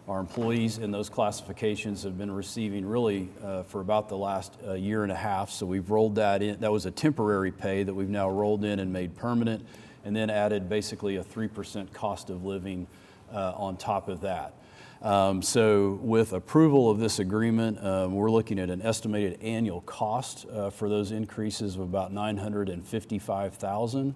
our employees in those classifications have been receiving really for about the last year and a half. So we've rolled that in. That was a temporary pay that we've now rolled in and made permanent, and then added basically a 3% cost of living on top of that. So with approval of this agreement, we're looking at an estimated annual cost for those increases of about $955,000.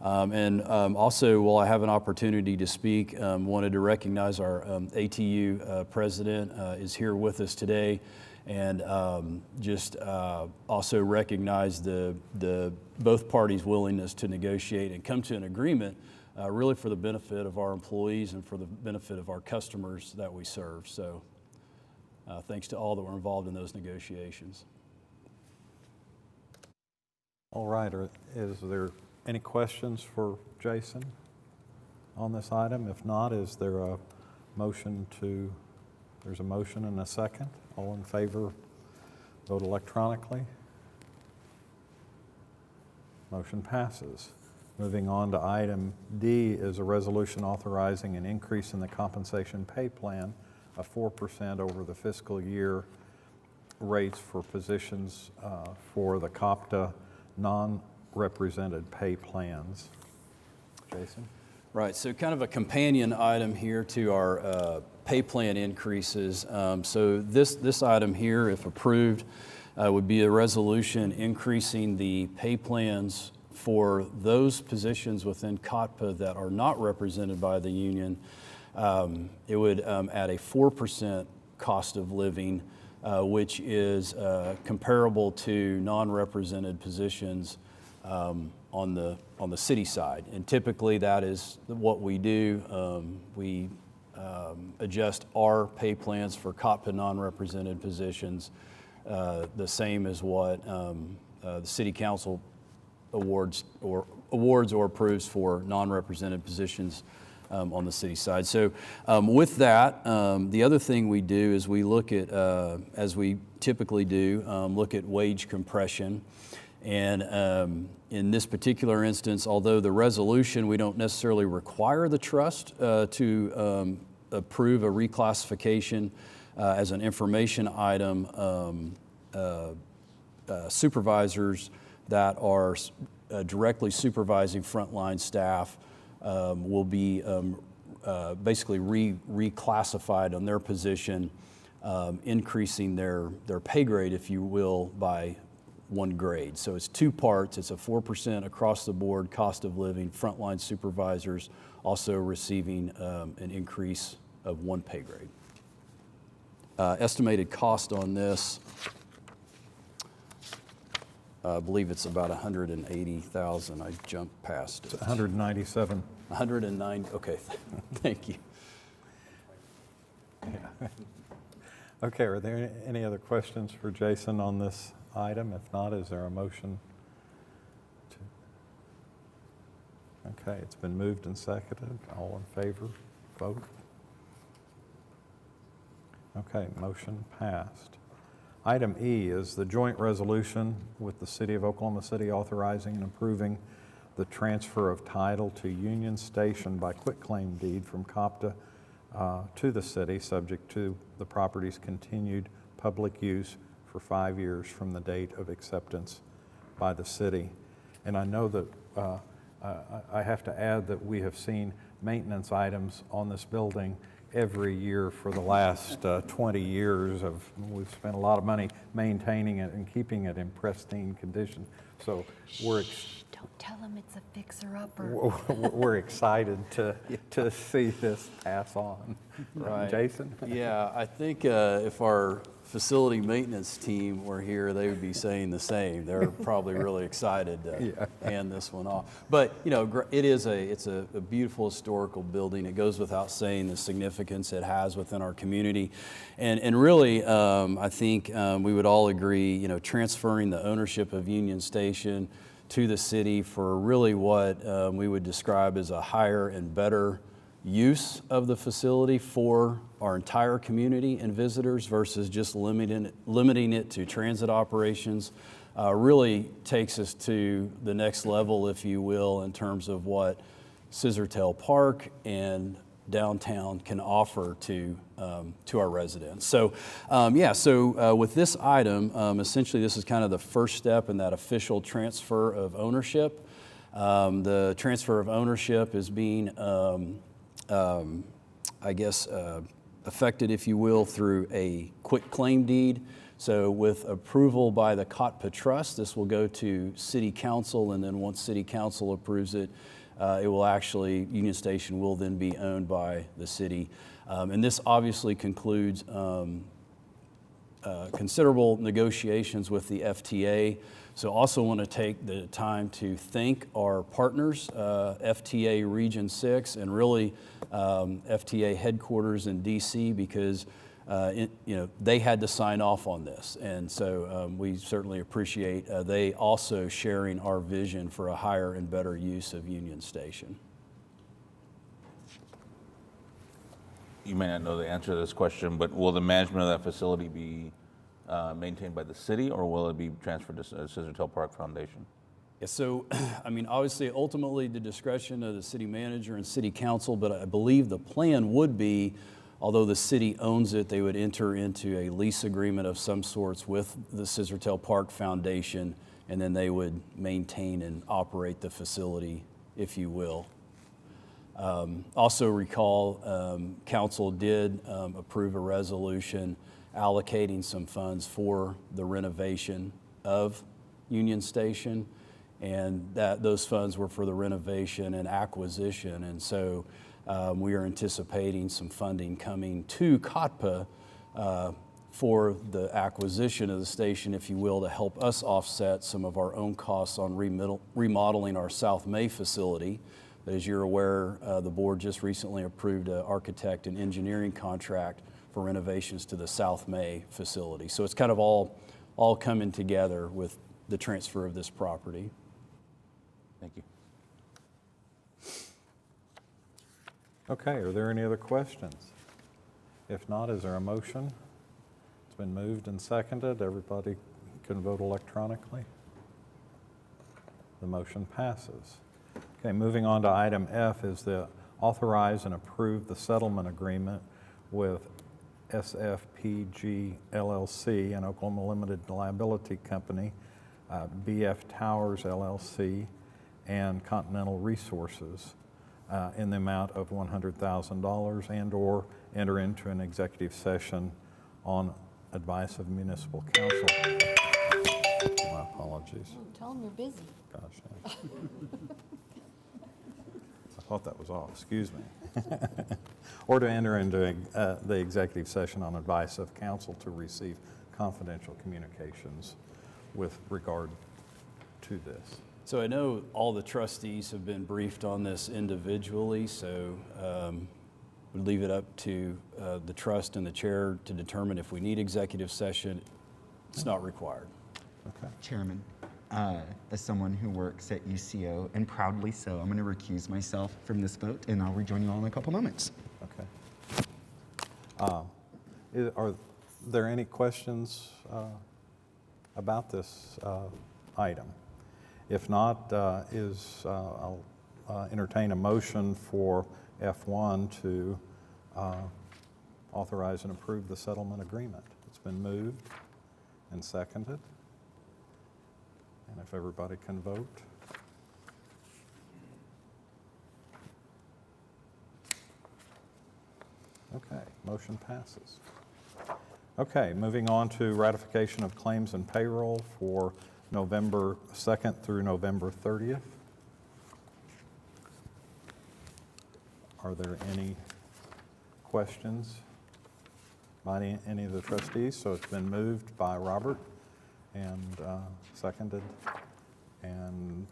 And also, while I have an opportunity to speak, wanted to recognize our ATU president is here with us today, and just also recognize the both parties' willingness to negotiate and come to an agreement really for the benefit of our employees and for the benefit of our customers that we serve. So thanks to all that were involved in those negotiations. All right, is there any questions for Jason on this item? If not, is there a motion to, there's a motion and a second. All in favor, vote electronically. Motion passes. Moving on to item D is a resolution authorizing an increase in the compensation pay plan of 4% over the fiscal year rates for positions for the Copta non-represented pay plans. Jason? Right, so kind of a companion item here to our pay plan increases. So this item here, if approved, would be a resolution increasing the pay plans for those positions within Copta that are not represented by the union, it would add a 4% cost of living, which is comparable to non-represented positions on the city side. And typically that is what we do. We adjust our pay plans for Copta non-represented positions the same as what the city council awards or approves for non-represented positions on the city side. So with that, the other thing we do is we look at, as we typically do, look at wage compression. And in this particular instance, although the resolution, we don't necessarily require the trust to approve a reclassification as an information item, supervisors that are directly supervising frontline staff will be basically reclassified on their position, increasing their pay grade, if you will, by 1 grade. So it's 2 parts. It's a 4% across the board cost of living. Frontline supervisors also receiving an increase of 1 pay grade. Estimated cost on this, I believe it's about $180,000. I jumped past it. 197. 109. Okay, thank you. Okay, are there any other questions for Jason on this item? If not, is there a motion? Okay, it's been moved and seconded. All in favor, vote. Okay, motion passed. Item E is the joint resolution with the City of Oklahoma City authorizing and approving the transfer of title to Union Station by quitclaim deed from Copta to the city, subject to the property's continued public use for 5 years from the date of acceptance by the city. And I know that I have to add that we have seen maintenance items on this building every year for the last 20 years. We've spent a lot of money maintaining it and keeping it in pristine condition. So we're Don't tell him it's a fixer-upper. we're excited to see this pass on. Right. Jason? Yeah, I think if our facility maintenance team were here, they would be saying the same. They're probably really excited to hand this one off. But you know, it's a beautiful historical building. It goes without saying the significance it has within our community, and really, I think we would all agree. You know, transferring the ownership of Union Station to the city for really what we would describe as a higher and better use of the facility for our entire community and visitors versus just limiting it to transit operations really takes us to the next level, if you will, in terms of what Scissortail Park and downtown can offer to our residents. So with this item, essentially this is kind of the first step in that official transfer of ownership. The transfer of ownership is being affected, if you will, through a quitclaim deed. So with approval by the Copta Trust, this will go to City Council, and then once City Council approves it, it will actually, Union Station will then be owned by the city. And this obviously concludes considerable negotiations with the FTA. So also want to take the time to thank our partners, FTA Region 6 and really FTA headquarters in DC, because they had to sign off on this. And so we certainly appreciate they also sharing our vision for a higher and better use of Union Station. You may not know the answer to this question, but will the management of that facility be maintained by the city, or will it be transferred to Scissortail Park Foundation? Yeah, so, I mean, obviously, ultimately, the discretion of the city manager and city council, but I believe the plan would be, although the city owns it, they would enter into a lease agreement of some sorts with the Scissortail Park Foundation, and then they would maintain and operate the facility, if you will. Also recall, council did approve a resolution allocating some funds for the renovation of Union Station. and that those funds were for the renovation and acquisition. And so we are anticipating some funding coming to Copta for the acquisition of the station, if you will, to help us offset some of our own costs on remodeling our South May facility. But as you're aware, the board just recently approved an architect and engineering contract for renovations to the South May facility. So it's kind of all coming together with the transfer of this property. Thank you. Okay, are there any other questions? If not, is there a motion? It's been moved and seconded. Everybody can vote electronically. The motion passes. Okay, moving on to item F is the authorize and approve the settlement agreement with SFPG LLC, an Oklahoma Limited Liability Company, BF Towers LLC, and Continental Resources in the amount of $100,000 and/or enter into an executive session on advice of municipal council. My apologies. Oh, tell them you're busy. Gosh. Yeah. I thought that was all. Excuse me. Or to enter into the executive session on advice of counsel to receive confidential communications with regard to this. So I know all the trustees have been briefed on this individually, so we'd leave it up to the trust and the chair to determine if we need executive session. It's not required. Okay. Chairman, as someone who works at UCO, and proudly so, I'm going to recuse myself from this vote, and I'll rejoin you all in a couple moments. Okay. Are there any questions about this item? If not, I'll entertain a motion for F1 to authorize and approve the settlement agreement. It's been moved and seconded. And if everybody can vote. Okay, motion passes. Okay, moving on to ratification of claims and payroll for November 2nd through November 30th. Are there any questions by any of the trustees? So it's been moved by Robert and seconded. And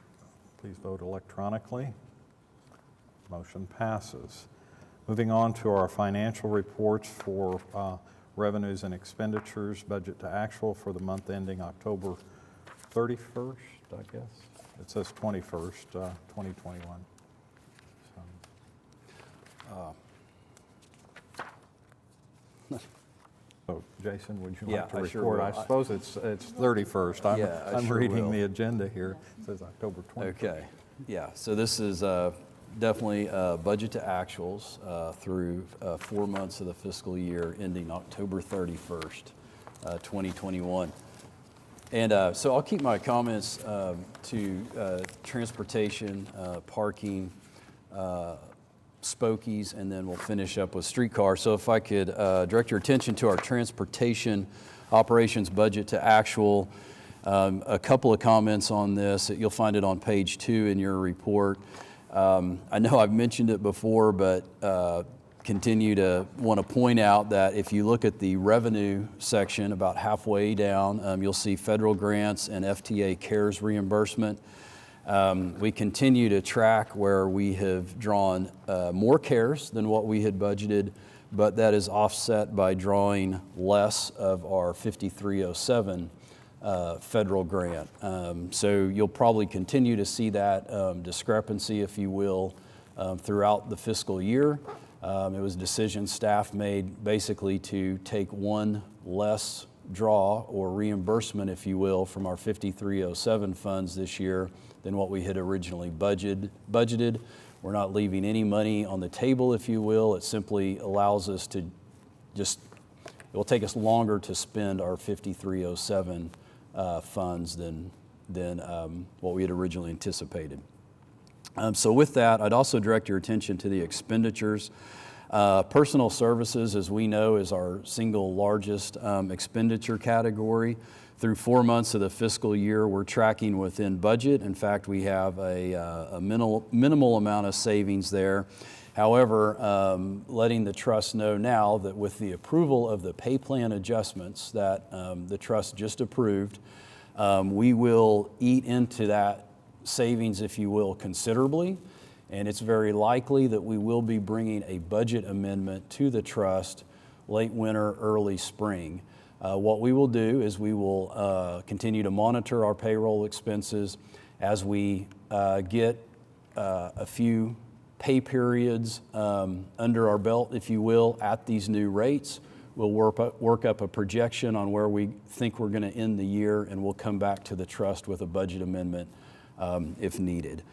please vote electronically. Motion passes. Moving on to our financial reports for revenues and expenditures, budget to actual for the month ending October 31st, I guess. It says 21st, 2021. So, Jason, would you like to Yeah, I sure report? will. I suppose it's 31st. Yeah, I I'm sure reading will. the agenda here. It says October 21st. Okay, yeah, so this is definitely budget to actuals through 4 months of the fiscal year ending October 31st, 2021. And so I'll keep my comments to transportation, parking, Spokies, and then we'll finish up with streetcar. So if I could direct your attention to our transportation operations budget to actual, a couple of comments on this. You'll find it on page 2 in your report. I know I've mentioned it before, but continue to want to point out that if you look at the revenue section about halfway down, you'll see federal grants and FTA CARES reimbursement. We continue to track where we have drawn more CARES than what we had budgeted, but that is offset by drawing less of our 5307 federal grant. So you'll probably continue to see that discrepancy, if you will, throughout the fiscal year. It was a decision staff made basically to take one less draw or reimbursement, if you will, from our 5307 funds this year than what we had originally budgeted. We're not leaving any money on the table, if you will. It simply allows us to just, it will take us longer to spend our 5307 funds than what we had originally anticipated. So with that, I'd also direct your attention to the expenditures. Personal services, as we know, is our single largest expenditure category. Through 4 months of the fiscal year, we're tracking within budget. In fact, we have a minimal amount of savings there. However, letting the trust know now that with the approval of the pay plan adjustments that the trust just approved, we will eat into that savings, if you will, considerably. And it's very likely that we will be bringing a budget amendment to the trust late winter, early spring. What we will do is we will continue to monitor our payroll expenses as we get a few pay periods under our belt, if you will, at these new rates. We'll work up a projection on where we think we're going to end the year, and we'll come back to the trust with a budget amendment if needed.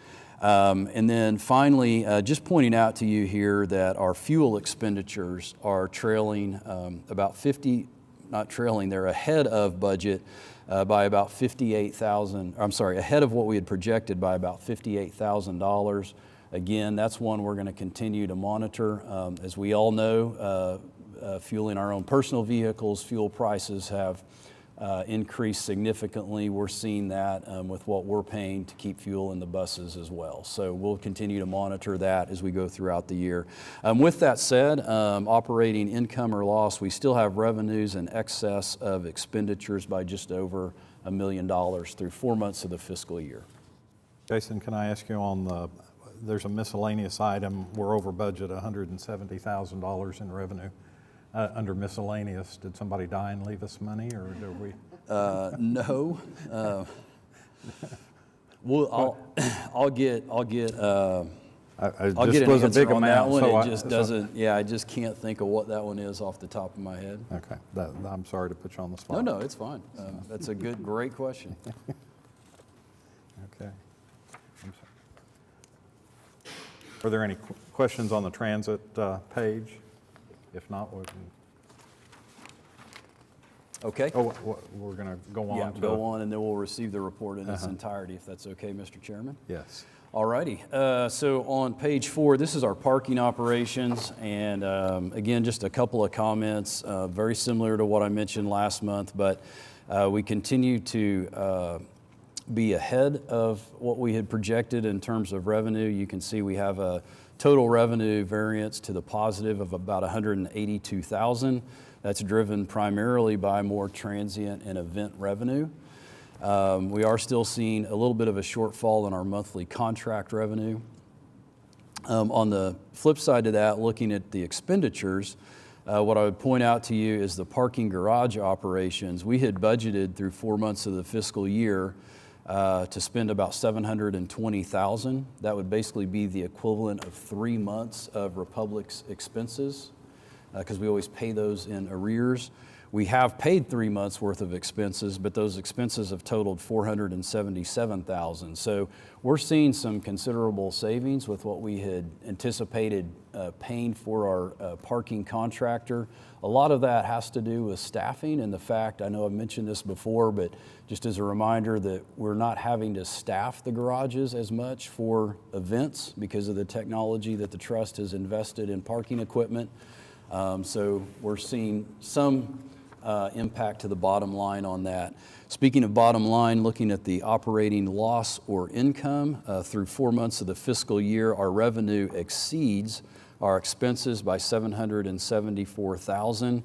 And then finally, just pointing out to you here that our fuel expenditures are trailing about 50, not trailing, they're ahead of budget by about ahead of what we had projected by about $58,000. Again, that's one we're going to continue to monitor. As we all know, fueling our own personal vehicles, fuel prices have increased significantly. We're seeing that with what we're paying to keep fuel in the buses as well. So we'll continue to monitor that as we go throughout the year. With that said, operating income or loss, we still have revenues in excess of expenditures by just over $1 million through 4 months of the fiscal year. Jason, can I ask you there's a miscellaneous item, we're over budget $170,000 in revenue. Under miscellaneous, did somebody die and leave us money, or did we? No. Well, I'll get It an just was a answer big on that amount. one. So It just doesn't. Yeah, I just can't think of what that one is off the top of my head. Okay, I'm sorry to put you on the spot. No, it's fine. That's a great question. Okay. I'm sorry. Are there any questions on the transit page? If not, we can. Okay. Oh, we're going to go on. Yeah, to go on, and then we'll receive the report in its entirety, if that's okay, Mr. Chairman. Yes. All righty. So on page 4, this is our parking operations, and again, just a couple of comments, very similar to what I mentioned last month, but we continue to be ahead of what we had projected in terms of revenue. You can see we have a total revenue variance to the positive of about $182,000. That's driven primarily by more transient and event revenue. We are still seeing a little bit of a shortfall in our monthly contract revenue. On the flip side of that, looking at the expenditures, what I would point out to you is the parking garage operations. We had budgeted through 4 months of the fiscal year to spend about $720,000. That would basically be the equivalent of 3 months of Republic's expenses, because we always pay those in arrears. We have paid 3 months worth of expenses, but those expenses have totaled $477,000. So we're seeing some considerable savings with what we had anticipated paying for our parking contractor. A lot of that has to do with staffing and the fact, I know I've mentioned this before, but just as a reminder that we're not having to staff the garages as much for events because of the technology that the trust has invested in parking equipment. So we're seeing some impact to the bottom line on that. Speaking of bottom line, looking at the operating loss or income, through 4 months of the fiscal year, our revenue exceeds our expenses by $774,000,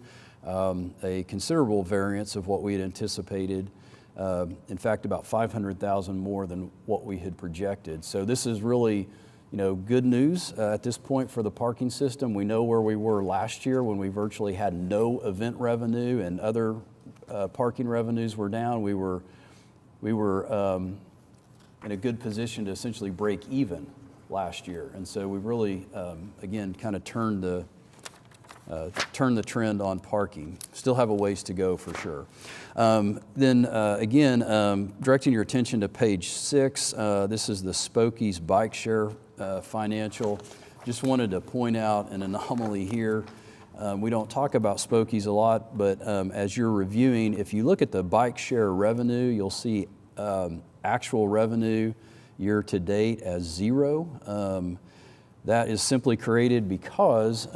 a considerable variance of what we had anticipated. In fact, about $500,000 more than what we had projected. So this is really, good news at this point for the parking system. We know where we were last year when we virtually had no event revenue and other parking revenues were down. We were in a good position to essentially break even last year. And so we really, again, kind of turned the trend on parking. Still have a ways to go for sure. Then again, directing your attention to page 6, this is the Spokey's bike share financial. Just wanted to point out an anomaly here. We don't talk about Spokey's a lot, but as you're reviewing, if you look at the bike share revenue, you'll see actual revenue year to date as 0. That is simply created because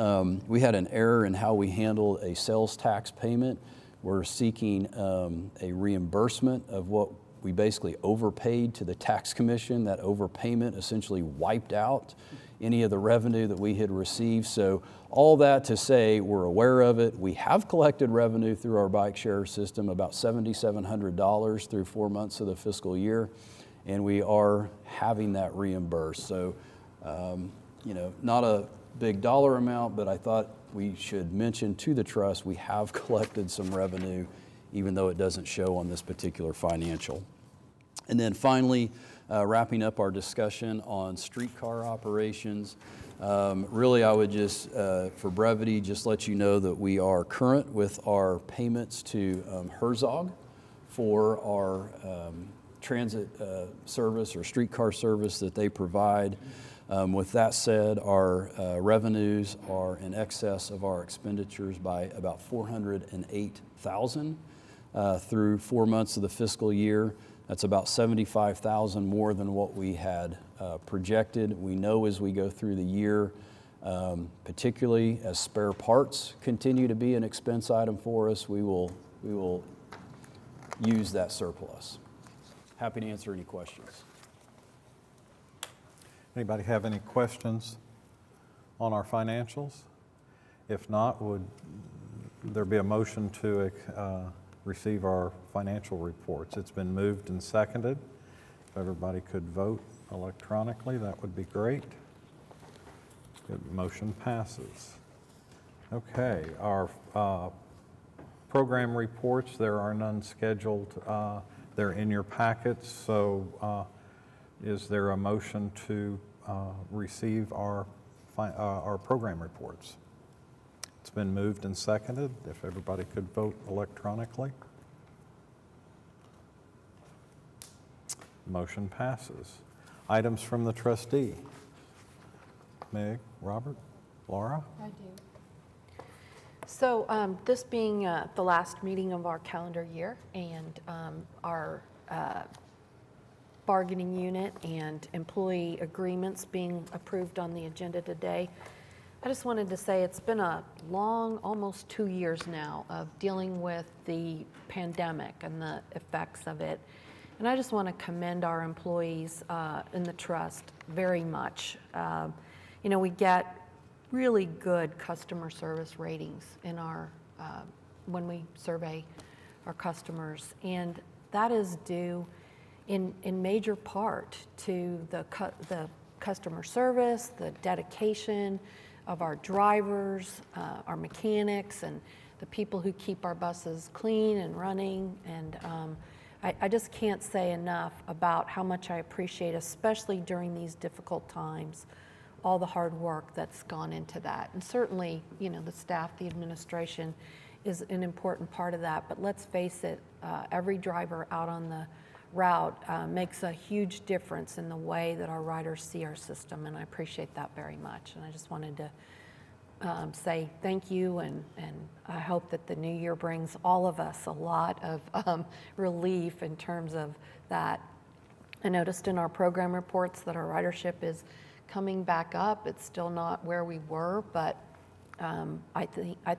we had an error in how we handled a sales tax payment. We're seeking a reimbursement of what we basically overpaid to the tax commission. That overpayment essentially wiped out any of the revenue that we had received. So all that to say, we're aware of it. We have collected revenue through our bike share system, about $7,700 through 4 months of the fiscal year, and we are having that reimbursed. So, not a big dollar amount, but I thought we should mention to the trust we have collected some revenue, even though it doesn't show on this particular financial. And then finally, wrapping up our discussion on streetcar operations, really I would just, for brevity, just let you know that we are current with our payments to Herzog for our transit service or streetcar service that they provide. With that said, our revenues are in excess of our expenditures by about $408,000 through 4 months of the fiscal year. That's about $75,000 more than what we had projected. We know as we go through the year, particularly as spare parts continue to be an expense item for us, we will use that surplus. Happy to answer any questions. Anybody have any questions on our financials? If not, would there be a motion to receive our financial reports? It's been moved and seconded. If everybody could vote electronically, that would be great. Good, motion passes. Okay, our program reports, there are none scheduled. They're in your packets, so is there a motion to receive our program reports? It's been moved and seconded. If everybody could vote electronically. Motion passes. Items from the trustee. Meg, Robert, Laura? I do. So this being the last meeting of our calendar year and our bargaining unit and employee agreements being approved on the agenda today, I just wanted to say it's been a long, almost 2 years now of dealing with the pandemic and the effects of it. And I just want to commend our employees in the trust very much. We get really good customer service ratings in our when we survey our customers, and that is due in major part to the customer service, the dedication of our drivers, our mechanics, and the people who keep our buses clean and running. And I just can't say enough about how much I appreciate, especially during these difficult times, all the hard work that's gone into that. And certainly, the staff, the administration is an important part of that. But let's face it, every driver out on the route makes a huge difference in the way that our riders see our system, and I appreciate that very much. And I just wanted to say thank you, and I hope that the new year brings all of us a lot of relief in terms of that. I noticed in our program reports that our ridership is coming back up. It's still not where we were, but I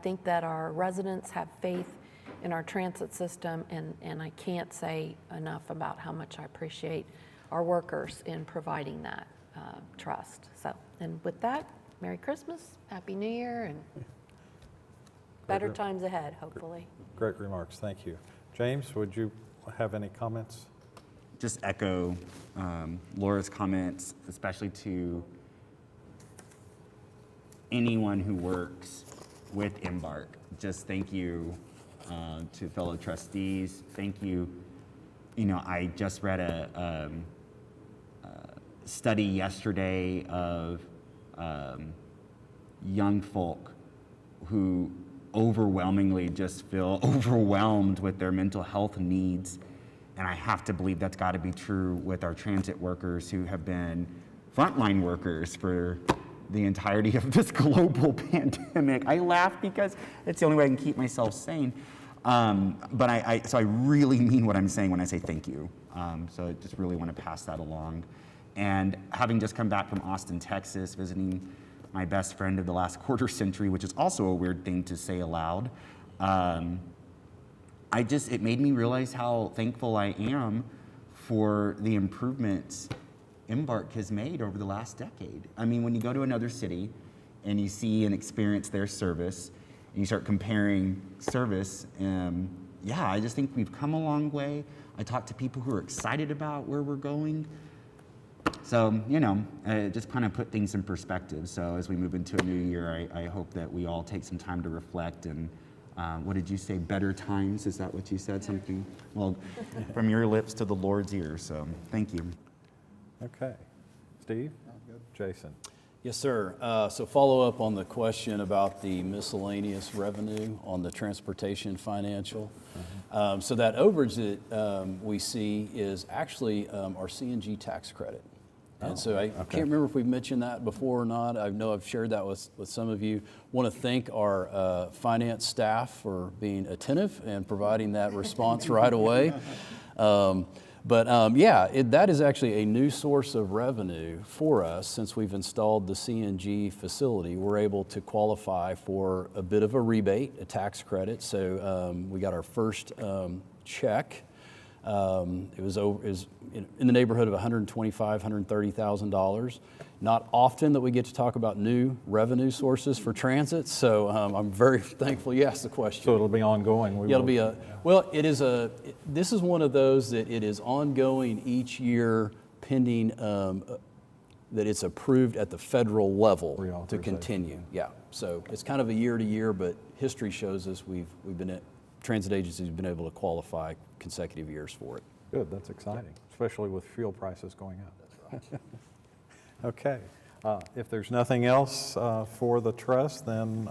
think that our residents have faith in our transit system, and I can't say enough about how much I appreciate our workers in providing that trust. So, and with that, Merry Christmas, Happy New Year, and better times ahead, hopefully. Great remarks, thank you. James, would you have any comments? Just echo Laura's comments, especially to anyone who works with Embark. Just thank you to fellow trustees. Thank you. I just read a study yesterday of young folk who overwhelmingly just feel overwhelmed with their mental health needs. And I have to believe that's got to be true with our transit workers who have been frontline workers for the entirety of this global pandemic. I laugh because it's the only way I can keep myself sane. So I really mean what I'm saying when I say thank you. So I just really want to pass that along. And having just come back from Austin, Texas, visiting my best friend of the last quarter century, which is also a weird thing to say aloud, it made me realize how thankful I am for the improvements Embark has made over the last decade. I mean, when you go to another city and you see and experience their service, and you start comparing service, yeah, I just think we've come a long way. I talk to people who are excited about where we're going. So, you know, just kind of put things in perspective. So as we move into a new year, I hope that we all take some time to reflect and, what did you say, better times? Is that what you said, something? Well, from your lips to the Lord's ears, so thank you. Okay. Steve? Jason? Yes, sir. So follow up on the question about the miscellaneous revenue on the transportation financial. So that overage that we see is actually our CNG tax credit. And so I can't remember if we've mentioned that before or not. I know I've shared that with some of you. Want to thank our finance staff for being attentive and providing that response right away. That is actually a new source of revenue for us since we've installed the CNG facility. We're able to qualify for a bit of a rebate, a tax credit. So we got our first check. It was in the neighborhood of $125,000, $130,000. Not often that we get to talk about new revenue sources for transit, so I'm very thankful you asked the question. So it'll be ongoing? Yeah, it'll be this is one of those that it is ongoing each year pending that it's approved at the federal level to continue. Yeah, so it's kind of a year to year, but history shows us transit agencies have been able to qualify consecutive years for it. Good, that's exciting, especially with fuel prices going up. That's right. Okay, if there's nothing else for the trust, then